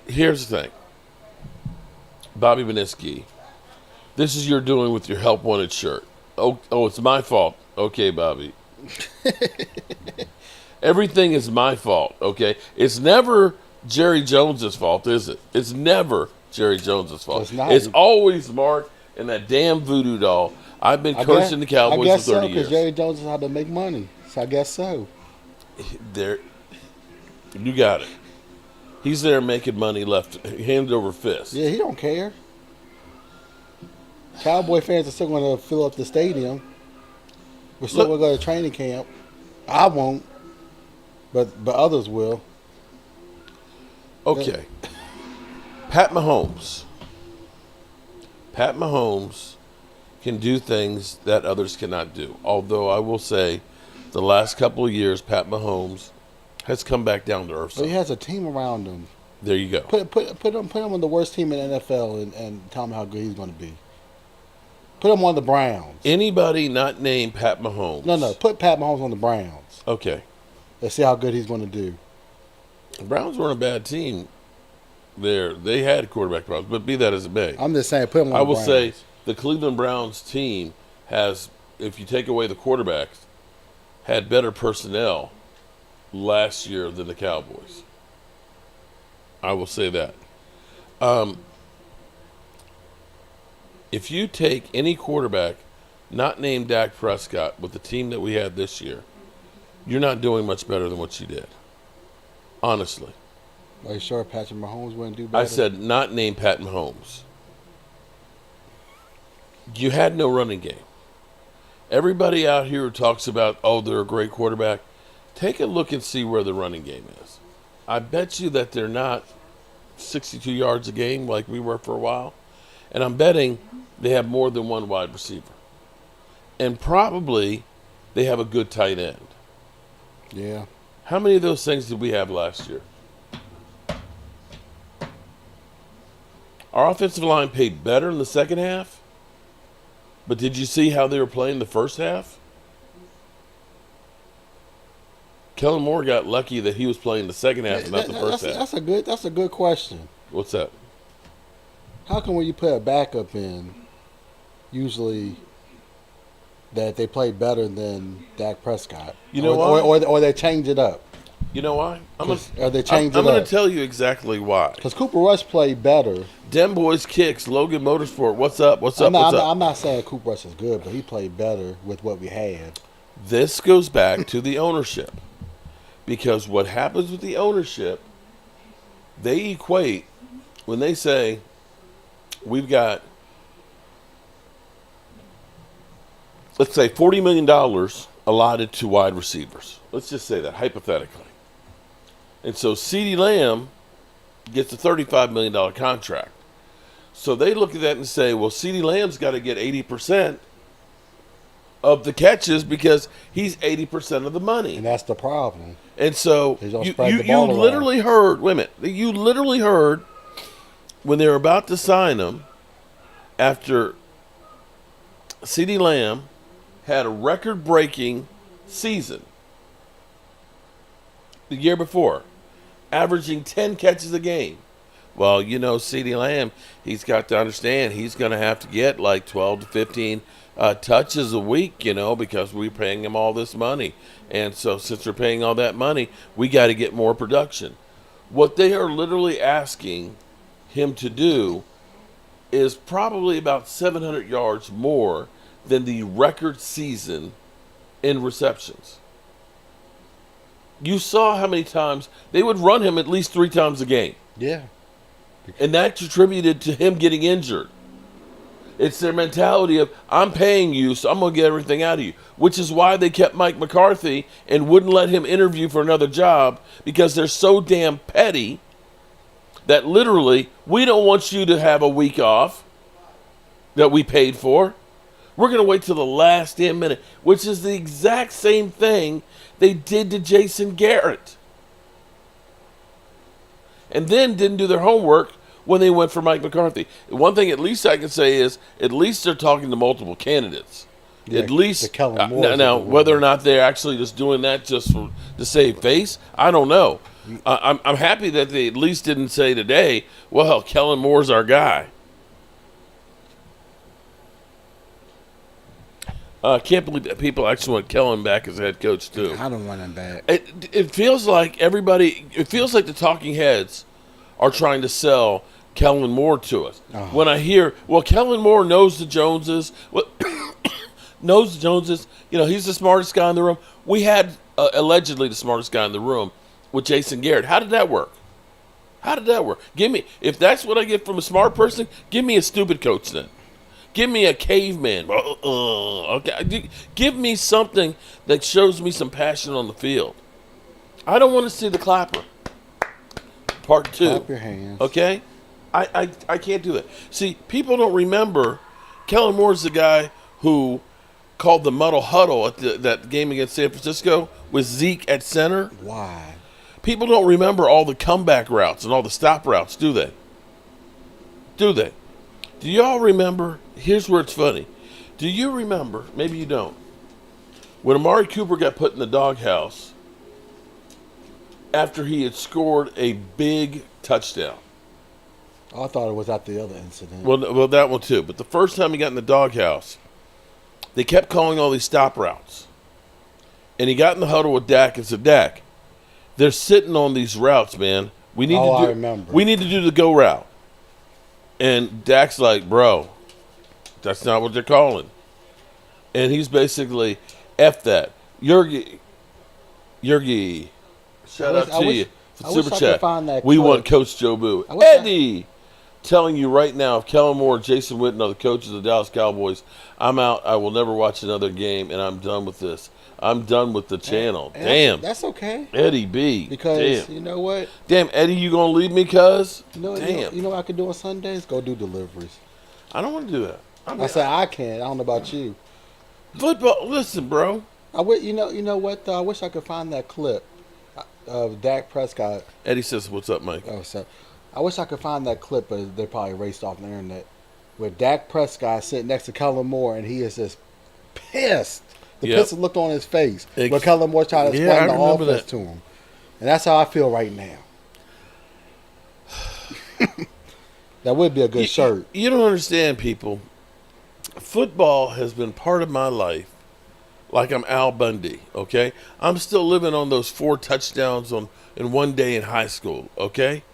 Speaker 5: Here's the thing. Bobby Beniski, this is your doing with your help wanted shirt. Oh, it's my fault. Okay, Bobby. Everything is my fault, okay? It's never Jerry Jones's fault, is it? It's never Jerry Jones's fault. It's always Mark and that damn voodoo doll. I've been coaching the Cowboys for 30 years. I guess so,
Speaker 8: because Jerry Jones is how to make money. So I guess so.
Speaker 5: You got it. He's there making money left, hand over fist.
Speaker 8: Yeah, he don't care. Cowboy fans are still going to fill up the stadium. We're still going to go to training camp. I won't, but others will.
Speaker 5: Okay. Pat Mahomes. Pat Mahomes can do things that others cannot do. Although I will say, the last couple of years, Pat Mahomes has come back down to earth.
Speaker 8: But he has a team around him.
Speaker 5: There you go.
Speaker 8: Put him on the worst team in the NFL and tell him how good he's going to be. Put him on the Browns.
Speaker 5: Anybody not named Pat Mahomes.
Speaker 8: No. Put Pat Mahomes on the Browns.
Speaker 5: Okay.
Speaker 8: Let's see how good he's going to do.
Speaker 5: The Browns weren't a bad team there. They had quarterback problems, but be that as it may.
Speaker 8: I'm just saying, put him on the Browns. I will say
Speaker 5: the Cleveland Browns team has, if you take away the quarterbacks, had better personnel last year than the Cowboys. I will say that. If you take any quarterback not named Dak Prescott with the team that we had this year, you're not doing much better than what you did. Honestly.
Speaker 8: Are you sure Patrick Mahomes wouldn't do better?
Speaker 5: I said not named Pat Mahomes. You had no running game. Everybody out here who talks about, they're a great quarterback, take a look and see where the running game is. I bet you that they're not 62 yards a game like we were for a while. And I'm betting they have more than one wide receiver. And probably they have a good tight end.
Speaker 8: Yeah.
Speaker 5: How many of those things did we have last year? Our offensive line played better in the second half. But did you see how they were playing the first half? Kellen Moore got lucky that he was playing the second half and not the first half.
Speaker 8: That's a good question.
Speaker 5: What's that?
Speaker 8: How come when you put a backup in, usually that they play better than Dak Prescott?
Speaker 5: You know why?
Speaker 8: Or they change it up?
Speaker 5: You know why? I'm
Speaker 8: they changed it
Speaker 5: going to
Speaker 8: up?
Speaker 5: tell you exactly why.
Speaker 8: Because Cooper Rush played better.
Speaker 5: Dem Boys Kicks, Logan Motorsport. What's up? What's up?
Speaker 8: I'm not saying Cooper Rush is good, but he played better with what we had.
Speaker 5: This goes back to the ownership. Because what happens with the ownership, they equate, when they say, we've got, let's say, $40 million allotted to wide receivers. Let's just say that, hypothetically. And so CeeDee Lamb gets a $35 million contract. So they look at that and say, well, CeeDee Lamb's got to get 80% of the catches because he's 80% of the money.
Speaker 8: And that's the problem.
Speaker 5: And so you literally heard, wait a minute, you literally heard when they were about to sign him after CeeDee Lamb had a record-breaking season the year before, averaging 10 catches a game. Well, you know, CeeDee Lamb, he's got to understand he's going to have to get like 12 to 15 touches a week, you know, because we're paying him all this money. And so since we're paying all that money, we got to get more production. What they are literally asking him to do is probably about 700 yards more than the record season in receptions. You saw how many times they would run him at least 3 times a game.
Speaker 8: Yeah.
Speaker 5: And that contributed to him getting injured. It's their mentality of, I'm paying you, so I'm going to get everything out of you. Which is why they kept Mike McCarthy and wouldn't let him interview for another job, because they're so damn petty that literally, we don't want you to have a week off that we paid for. We're going to wait till the last damn minute, which is the exact same thing they did to Jason Garrett. And then didn't do their homework when they went for Mike McCarthy. One thing at least I can say is, at least they're talking to multiple candidates.
Speaker 8: Yeah,
Speaker 5: at least,
Speaker 8: Kellen Moore
Speaker 5: now whether or not they're actually just doing that just to save face, I don't know. I'm happy that they at least didn't say today, well, Kellen Moore's our guy. I can't believe that people actually want Kellen back as head coach, too.
Speaker 8: I don't want him back.
Speaker 5: It feels like it feels like the talking heads are trying to sell Kellen Moore to us. Oh. When I hear, well, Kellen Moore knows the Joneses, you know, he's the smartest guy in the room. We had allegedly the smartest guy in the room with Jason Garrett. How did that work? Give me, if that's what I get from a smart person, give me a stupid coach then. Give me a caveman. Okay. Give me something that shows me some passion on the field. I don't want to see the clapper. Part 2.
Speaker 8: Clap your hands.
Speaker 5: Okay? I can't do that. See, people don't remember Kellen Moore's the guy who called the muddle huddle at that game against San Francisco with Zeke at center.
Speaker 8: Why?
Speaker 5: People don't remember all the comeback routes and all the stop routes, do they? Do y'all remember? Here's where it's funny. Do you remember, maybe you don't, when Amari Cooper got put in the doghouse after he had scored a big touchdown?
Speaker 8: I thought it was at the other incident.
Speaker 5: Well, that one too. But the first time he got in the doghouse, they kept calling all these stop routes. And he got in the huddle with Dak and said, Dak, they're sitting on these routes, man. We need
Speaker 8: I remember.
Speaker 5: We need to do the go route. And Dak's like, bro, that's not what they're calling. And he's basically, F that. Yergi, shout out to you for Super Chat. We want Coach Joe Boo. Eddie, telling you right now, if Kellen Moore and Jason Witten are the coaches of the Dallas Cowboys, I'm out. I will never watch another game, and I'm done with this. I'm done with the channel. Damn.
Speaker 8: That's okay.
Speaker 5: Eddie B.
Speaker 8: Because,
Speaker 5: damn.
Speaker 8: You know what?
Speaker 5: Damn, Eddie, you going to leave me, cuz?
Speaker 8: Damn. You know what I could do on Sundays? Go do deliveries.
Speaker 5: I don't want to do that.
Speaker 8: I said I can. I don't know about you.
Speaker 5: Football, listen, bro.
Speaker 8: You know what, though? I wish I could find that clip of Dak Prescott.
Speaker 5: Eddie says, what's up, Mike?
Speaker 8: Oh, so I wish I could find that clip, but they probably erased off the internet, where Dak Prescott sitting next to Kellen Moore, and he is just pissed. The pissed look on his face. But Kellen Moore trying to explain the offense to him. And that's how I feel right now. That would be a good shirt.
Speaker 5: You don't understand, people. Football has been part of my life like I'm Al Bundy, okay? I'm still living on those 4 touchdowns in one day in high school, okay?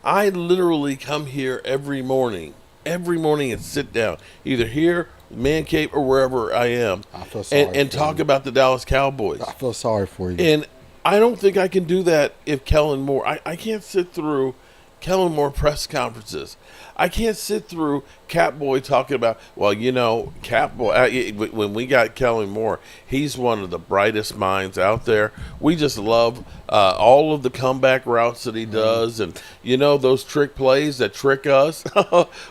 Speaker 5: I literally come here every morning and sit down, either here, man cave, or wherever I am, and talk about the Dallas Cowboys.
Speaker 8: I feel sorry for you.
Speaker 5: And I don't think I can do that if Kellen Moore. I can't sit through Kellen Moore press conferences. I can't sit through Catboy talking about, well, you know, Catboy, when we got Kellen Moore, he's one of the brightest minds out there. We just love all of the comeback routes that he does. And, you know, those trick plays that trick us.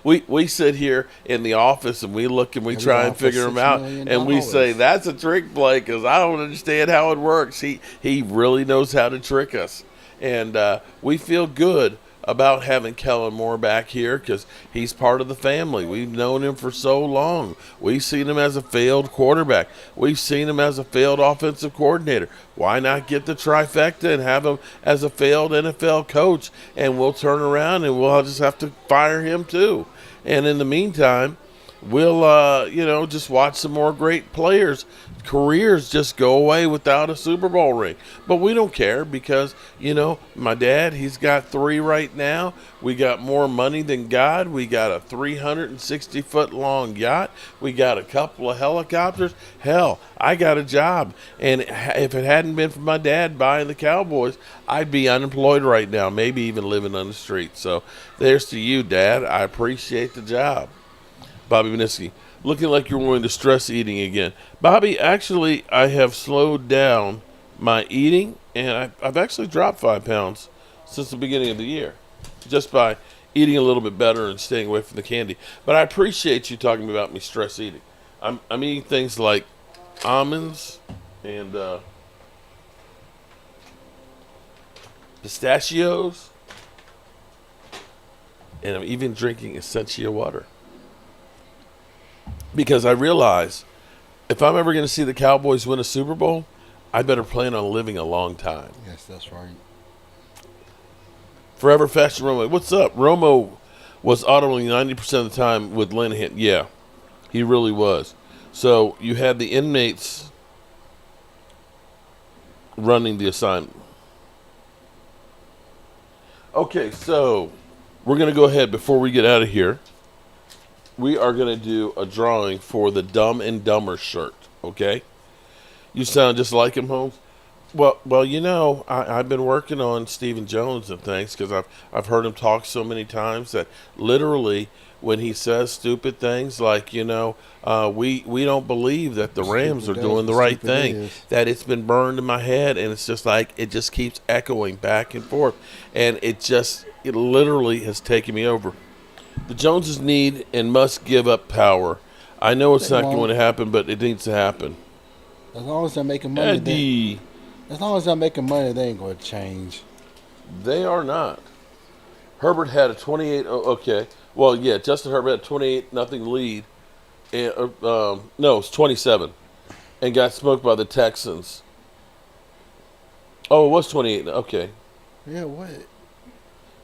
Speaker 5: we sit here in the office and we look and we try and figure them out. And we say, that's a trick play because I don't understand how it works. He really knows how to trick us. And we feel good about having Kellen Moore back here because he's part of the family. We've known him for so long. We've seen him as a failed quarterback. We've seen him as a failed offensive coordinator. Why not get the trifecta and have him as a failed NFL coach, and we'll turn around and we'll just have to fire him too. And in the meantime, we'll, just watch some more great players' careers just go away without a Super Bowl ring. But we don't care because, my dad, he's got 3 right now. We got more money than God. We got a 360-foot long yacht. We got a couple of helicopters. Hell, I got a job. And if it hadn't been for my dad buying the Cowboys, I'd be unemployed right now, maybe even living on the street. So there's to you, Dad. I appreciate the job. Bobby Vinisky, looking like you're willing to stress eating again. Bobby, actually, I have slowed down my eating, and I've actually dropped 5 pounds since the beginning of the year, just by eating a little bit better and staying away from the candy. But I appreciate you talking about me stress eating. I'm eating things like almonds and pistachios, and I'm even drinking Essentia water. Because I realize if I'm ever going to see the Cowboys win a Super Bowl, I better plan on living a long time.
Speaker 8: Yes, that's right.
Speaker 5: Forever Fashion Romo. What's up? Romo was audibly 90% of the time with Linehan. Yeah, he really was. So you had the inmates running the assignment. Okay, so we're going to go ahead before we get out of here. We are going to do a drawing for the Dumb and Dumber shirt, okay? You sound just like him, Holmes. Well, I've been working on Stephen Jones and things because I've heard him talk so many times that literally when he says stupid things like, we don't believe that the Rams are doing the right thing, that it's been burned in my head, and it's just like it just keeps echoing back and forth, and it literally has taken me over. The Joneses need and must give up power. I know it's not going to happen, but it needs to happen.
Speaker 8: As long as they're making money, they ain't going to change. They
Speaker 5: are not. Herbert had a 28. Okay. Well, yeah, Justin Herbert had a 28-0 lead. And, no, it's 27, and got smoked by the Texans. Oh, it was 28. Okay.
Speaker 8: Yeah. What?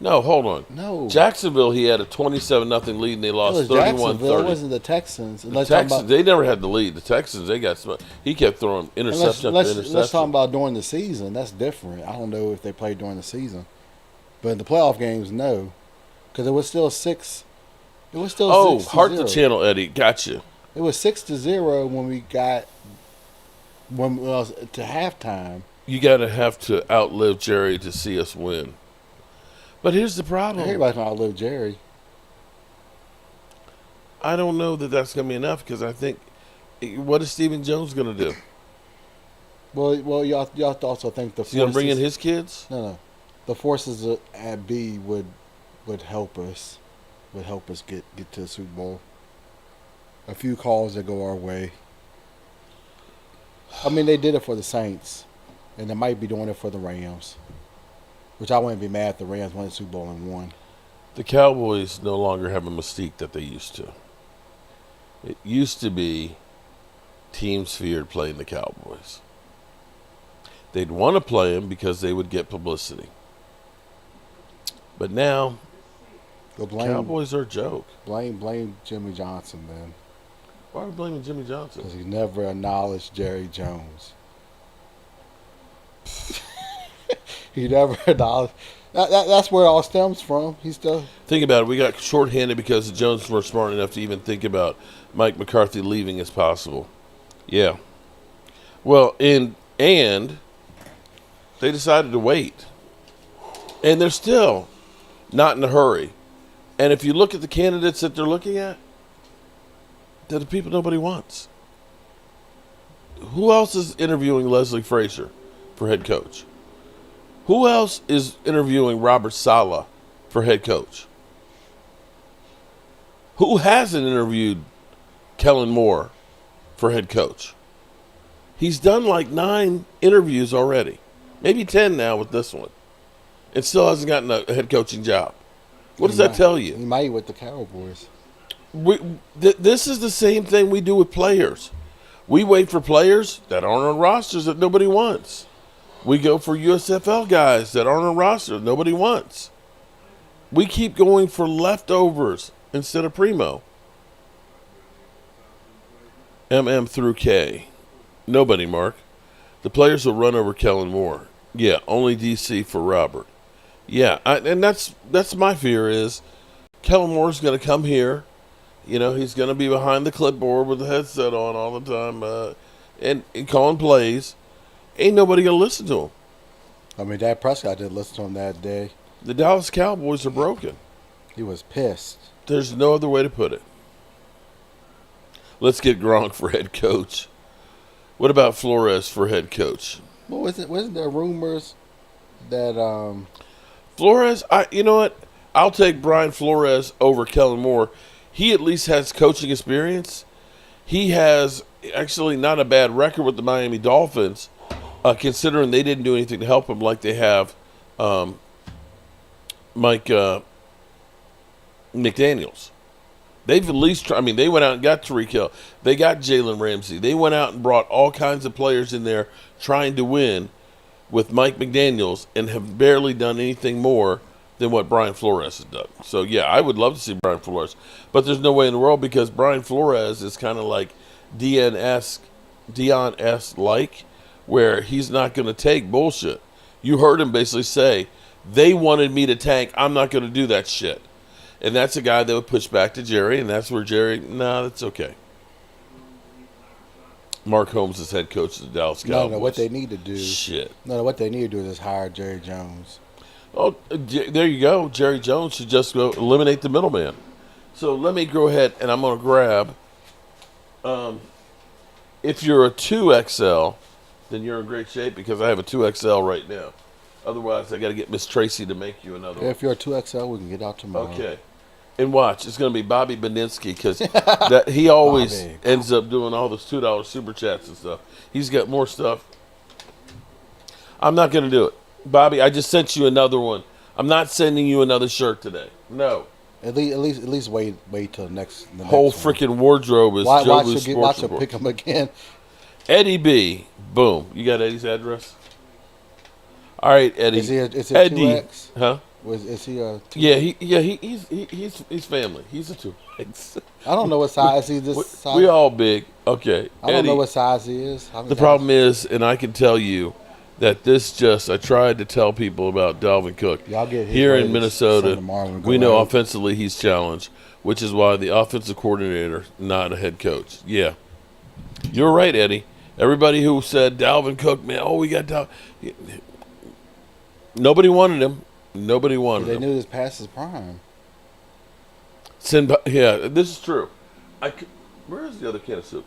Speaker 5: No, hold on.
Speaker 8: No.
Speaker 5: Jacksonville, he had a 27-0 lead, and they lost 31-30.
Speaker 8: It wasn't the Texans.
Speaker 5: The Texans, they never had the lead. The Texans, they got smoked. He kept throwing interception after interception.
Speaker 8: Let's talk about during the season. That's different. I don't know if they played during the season. But in the playoff games, no. Because it was still 6. It was still 6-0.
Speaker 5: Heart the channel, Eddie. Gotcha.
Speaker 8: It was 6-0 when we got to halftime.
Speaker 5: You got to have to outlive Jerry to see us win. But here's the problem.
Speaker 8: Everybody's going to outlive Jerry.
Speaker 5: I don't know that that's going to be enough because I think, what is Stephen Jones going to do?
Speaker 8: Well, you have to also think the forces.
Speaker 5: He's going to bring in his kids?
Speaker 8: No. The forces at B would help us. Would help us get to the Super Bowl. A few calls that go our way. I mean, they did it for the Saints, and they might be doing it for the Rams. Which I wouldn't be mad if the Rams won the Super Bowl and won.
Speaker 5: The Cowboys no longer have a mystique that they used to. It used to be teams feared playing the Cowboys. They'd want to play them because they would get publicity. But now, the Cowboys are a joke.
Speaker 8: Blame Jimmy Johnson, then.
Speaker 5: Why are we blaming Jimmy Johnson?
Speaker 8: Because he never acknowledged Jerry Jones. He never acknowledged. That's where it all stems from. He's still.
Speaker 5: Think about it. We got shorthanded because the Jones were smart enough to even think about Mike McCarthy leaving as possible. Yeah. Well, and they decided to wait. And they're still not in a hurry. And if you look at the candidates that they're looking at, they're the people nobody wants. Who else is interviewing Leslie Frazier for head coach? Who else is interviewing Robert Saleh for head coach? Who hasn't interviewed Kellen Moore for head coach? He's done like 9 interviews already. Maybe 10 now with this one. And still hasn't gotten a head coaching job. What does that tell you?
Speaker 8: He might with the Cowboys.
Speaker 5: This is the same thing we do with players. We wait for players that aren't on rosters that nobody wants. We go for USFL guys that aren't on rosters nobody wants. We keep going for leftovers instead of primo. MM through K. Nobody, Mark. The players will run over Kellen Moore. Yeah, only DC for Robert. Yeah, and that's my fear is Kellen Moore's going to come here. You know, he's going to be behind the clipboard with the headset on all the time and calling plays. Ain't nobody going to listen to him.
Speaker 8: I mean, Dak Prescott didn't listen to him that day.
Speaker 5: The Dallas Cowboys are broken.
Speaker 8: He was pissed.
Speaker 5: There's no other way to put it. Let's get Gronk for head coach. What about Flores for head coach?
Speaker 8: Well, wasn't there rumors that
Speaker 5: Flores? You know what? I'll take Brian Flores over Kellen Moore. He at least has coaching experience. He has actually not a bad record with the Miami Dolphins, considering they didn't do anything to help him like they have Mike McDaniels. They've at least tried. I mean, they went out and got Tyreek Hill. They got Jalen Ramsey. They went out and brought all kinds of players in there trying to win with Mike McDaniels and have barely done anything more than what Brian Flores has done. So, yeah, I would love to see Brian Flores. But there's no way in the world because Brian Flores is kind of like Deion-esque, where he's not going to take bullshit. You heard him basically say, they wanted me to tank. I'm not going to do that shit. And that's a guy that would push back to Jerry, and that's where Jerry, that's okay. Mark Holmes is head coach of the Dallas Cowboys.
Speaker 8: No, what they need to do.
Speaker 5: Shit.
Speaker 8: No, what they need to do is just hire Jerry Jones.
Speaker 5: Oh, there you go. Jerry Jones should just go eliminate the middleman. So let me go ahead, and I'm going to grab. If you're a 2XL, then you're in great shape because I have a 2XL right now. Otherwise, I got to get Miss Tracy to make you another one.
Speaker 8: If you're a 2XL, we can get out tomorrow.
Speaker 5: Okay. And watch, it's going to be Bobby Beninsky because he always ends up doing all those $2 super chats and stuff. He's got more stuff. I'm not going to do it. Bobby, I just sent you another one. I'm not sending you another shirt today. No.
Speaker 8: At least wait till the next
Speaker 5: whole freaking wardrobe is Joe Blue Sports
Speaker 8: Watch her
Speaker 5: Report.
Speaker 8: pick him again.
Speaker 5: Eddie B. Boom. You got Eddie's address? All right, Eddie.
Speaker 8: Is he
Speaker 5: Eddie.
Speaker 8: 2X?
Speaker 5: Huh?
Speaker 8: Is he a 2X?
Speaker 5: Yeah, he's family. He's a 2X.
Speaker 8: I don't know what size he's this size.
Speaker 5: We all big. Okay.
Speaker 8: I don't know what size he is.
Speaker 5: The problem is, and I can tell you that I tried to tell people about Dalvin Cook.
Speaker 8: Y'all get his
Speaker 5: here in
Speaker 8: latest
Speaker 5: Minnesota,
Speaker 8: tomorrow when we
Speaker 5: we
Speaker 8: go
Speaker 5: know
Speaker 8: out.
Speaker 5: offensively he's challenged, which is why the offensive coordinator, not a head coach. Yeah. You're right, Eddie. Everybody who said Dalvin Cook, man, we got Dalvin. Nobody wanted him. Nobody wanted him.
Speaker 8: They knew he was past his prime.
Speaker 5: Yeah, this is true. Where is the other can of soup?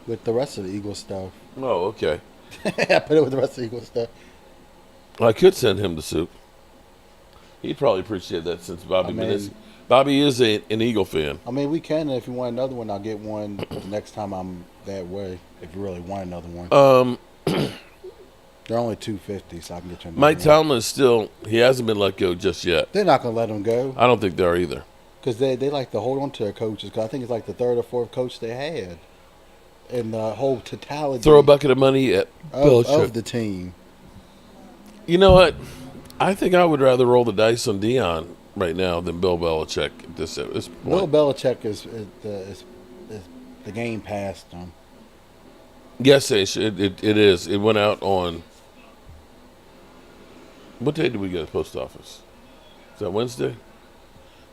Speaker 8: With the rest of the Eagles stuff.
Speaker 5: Oh, okay.
Speaker 8: I put it with the rest of the Eagles stuff.
Speaker 5: I could send him the soup. He'd probably appreciate that since Bobby is an Eagle fan.
Speaker 8: I mean, we can. If you want another one, I'll get one the next time I'm that way. If you really want another one. They're only $250, so I can get you another
Speaker 5: Mike
Speaker 8: one.
Speaker 5: Tomlin he hasn't been let go just yet.
Speaker 8: They're not going to let him go.
Speaker 5: I don't think they are either.
Speaker 8: Because they like to hold on to their coaches. Because I think it's like the third or fourth coach they had. And the whole totality.
Speaker 5: Throw a bucket of money at
Speaker 8: of the team.
Speaker 5: You know what? I think I would rather roll the dice on Deion right now than Bill Belichick at this point.
Speaker 8: Bill Belichick is the game past him.
Speaker 5: Yes, it is. It went out on. What day did we go to the post office? Is that Wednesday?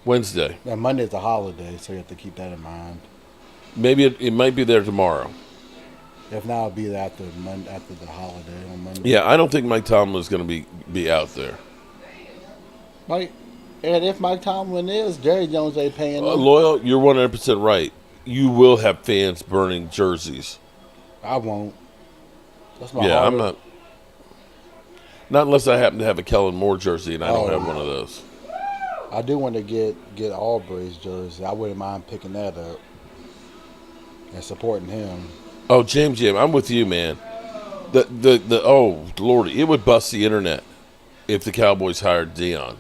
Speaker 5: Wednesday.
Speaker 8: Now, Monday's a holiday, so you have to keep that in mind.
Speaker 5: Maybe it might be there tomorrow.
Speaker 8: If not, it'll be after the holiday on Monday.
Speaker 5: Yeah, I don't think Mike Tomlin is going to be out there.
Speaker 8: And if Mike Tomlin is, Jerry Jones ain't paying them.
Speaker 5: Loyal, you're 100% right. You will have fans burning jerseys.
Speaker 8: I won't. That's my
Speaker 5: Yeah,
Speaker 8: heart.
Speaker 5: I'm not. Not unless I happen to have a Kellen Moore jersey and I don't have one of those.
Speaker 8: I do want to get Aubrey's jersey. I wouldn't mind picking that up and supporting him.
Speaker 5: Oh, Jim, I'm with you, man. Oh Lordy, it would bust the internet if the Cowboys hired Deion,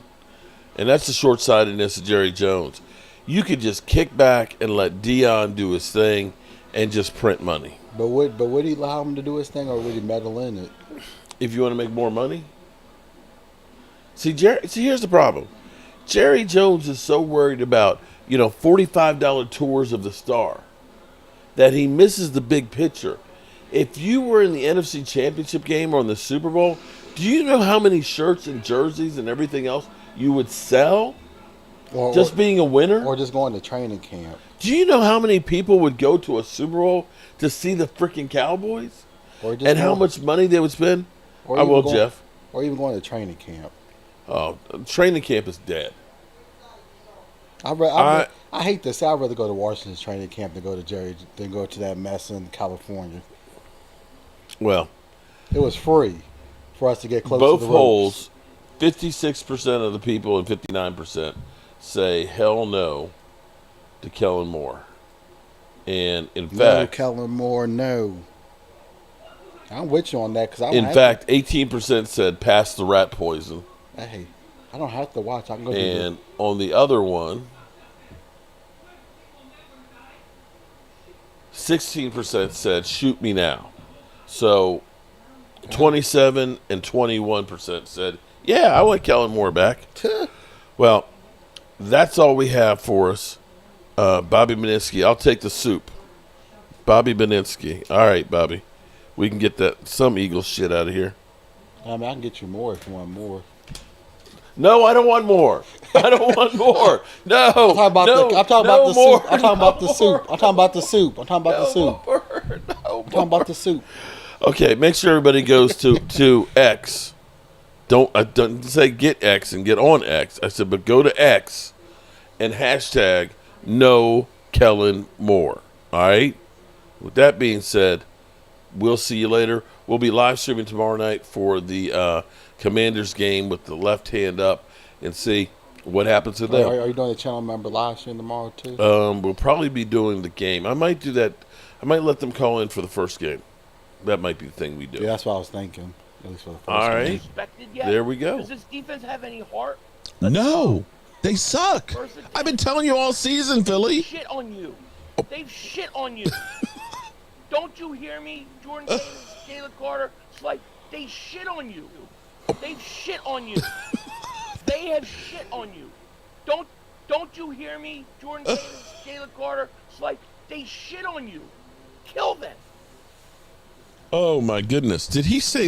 Speaker 5: and that's the short-sightedness of Jerry Jones. You could just kick back and let Deion do his thing, and just print money.
Speaker 8: But would he allow him to do his thing, or would he meddle in it?
Speaker 5: If you want to make more money. See, here's the problem. Jerry Jones is so worried about $45 tours of the Star that he misses the big picture. If you were in the NFC Championship game or in the Super Bowl, do you know how many shirts and jerseys and everything else you would sell being a winner?
Speaker 8: Or just going to training camp.
Speaker 5: Do you know how many people would go to a Super Bowl to see the freaking Cowboys? And how much money they would spend? I will, Jeff.
Speaker 8: Or even going to training camp.
Speaker 5: Oh, training camp is dead.
Speaker 8: I hate this. I'd rather go to Washington's training camp than go to that mess in California.
Speaker 5: Well,
Speaker 8: it was free for us to get close
Speaker 5: both
Speaker 8: to the ropes.
Speaker 5: holes. 56% of the people and 59% say hell no to Kellen Moore. And in fact,
Speaker 8: Kellen Moore, no. I'm with you on that because
Speaker 5: in fact, 18% said pass the rat poison.
Speaker 8: Hey, I don't have to watch. I can go.
Speaker 5: And on the other one, 16% said shoot me now. So 27 and 21% said, yeah, I want Kellen Moore back. Well, that's all we have for us. Bobby Beninsky, I'll take the soup. Bobby Beninsky. All right, Bobby. We can get some Eagles shit out of here.
Speaker 8: I mean, I can get you more if you want more.
Speaker 5: No, I don't want more. I don't want more. No.
Speaker 8: I'm talking about the soup. I'm talking about the soup. I'm talking about the soup. I'm talking about the soup.
Speaker 5: Okay, make sure everybody goes to X. I don't say get X and get on X. I said, but go to X and hashtag no Kellen Moore. All right? With that being said, we'll see you later. We'll be live streaming tomorrow night for the Commanders game with the left hand up and see what happens to them.
Speaker 8: Are you doing the channel member live stream tomorrow too?
Speaker 5: We'll probably be doing the game. I might do that. I might let them call in for the first game. That might be the thing we do.
Speaker 8: Yeah, that's what I was thinking. At least for the first
Speaker 5: All right.
Speaker 13: Yet?
Speaker 5: There we go.
Speaker 13: Does this defense have any heart?
Speaker 14: No, they suck. I've been telling you all season, Philly.
Speaker 13: Shit on you. They've shit on you. Don't you hear me, Jordan Davis, Jalen Carter? It's like they shit on you. They've shit on you. They have shit on you. Don't you hear me, Jordan Davis, Jalen Carter? It's like they shit on you. Kill them.
Speaker 14: Oh my goodness! Did he say?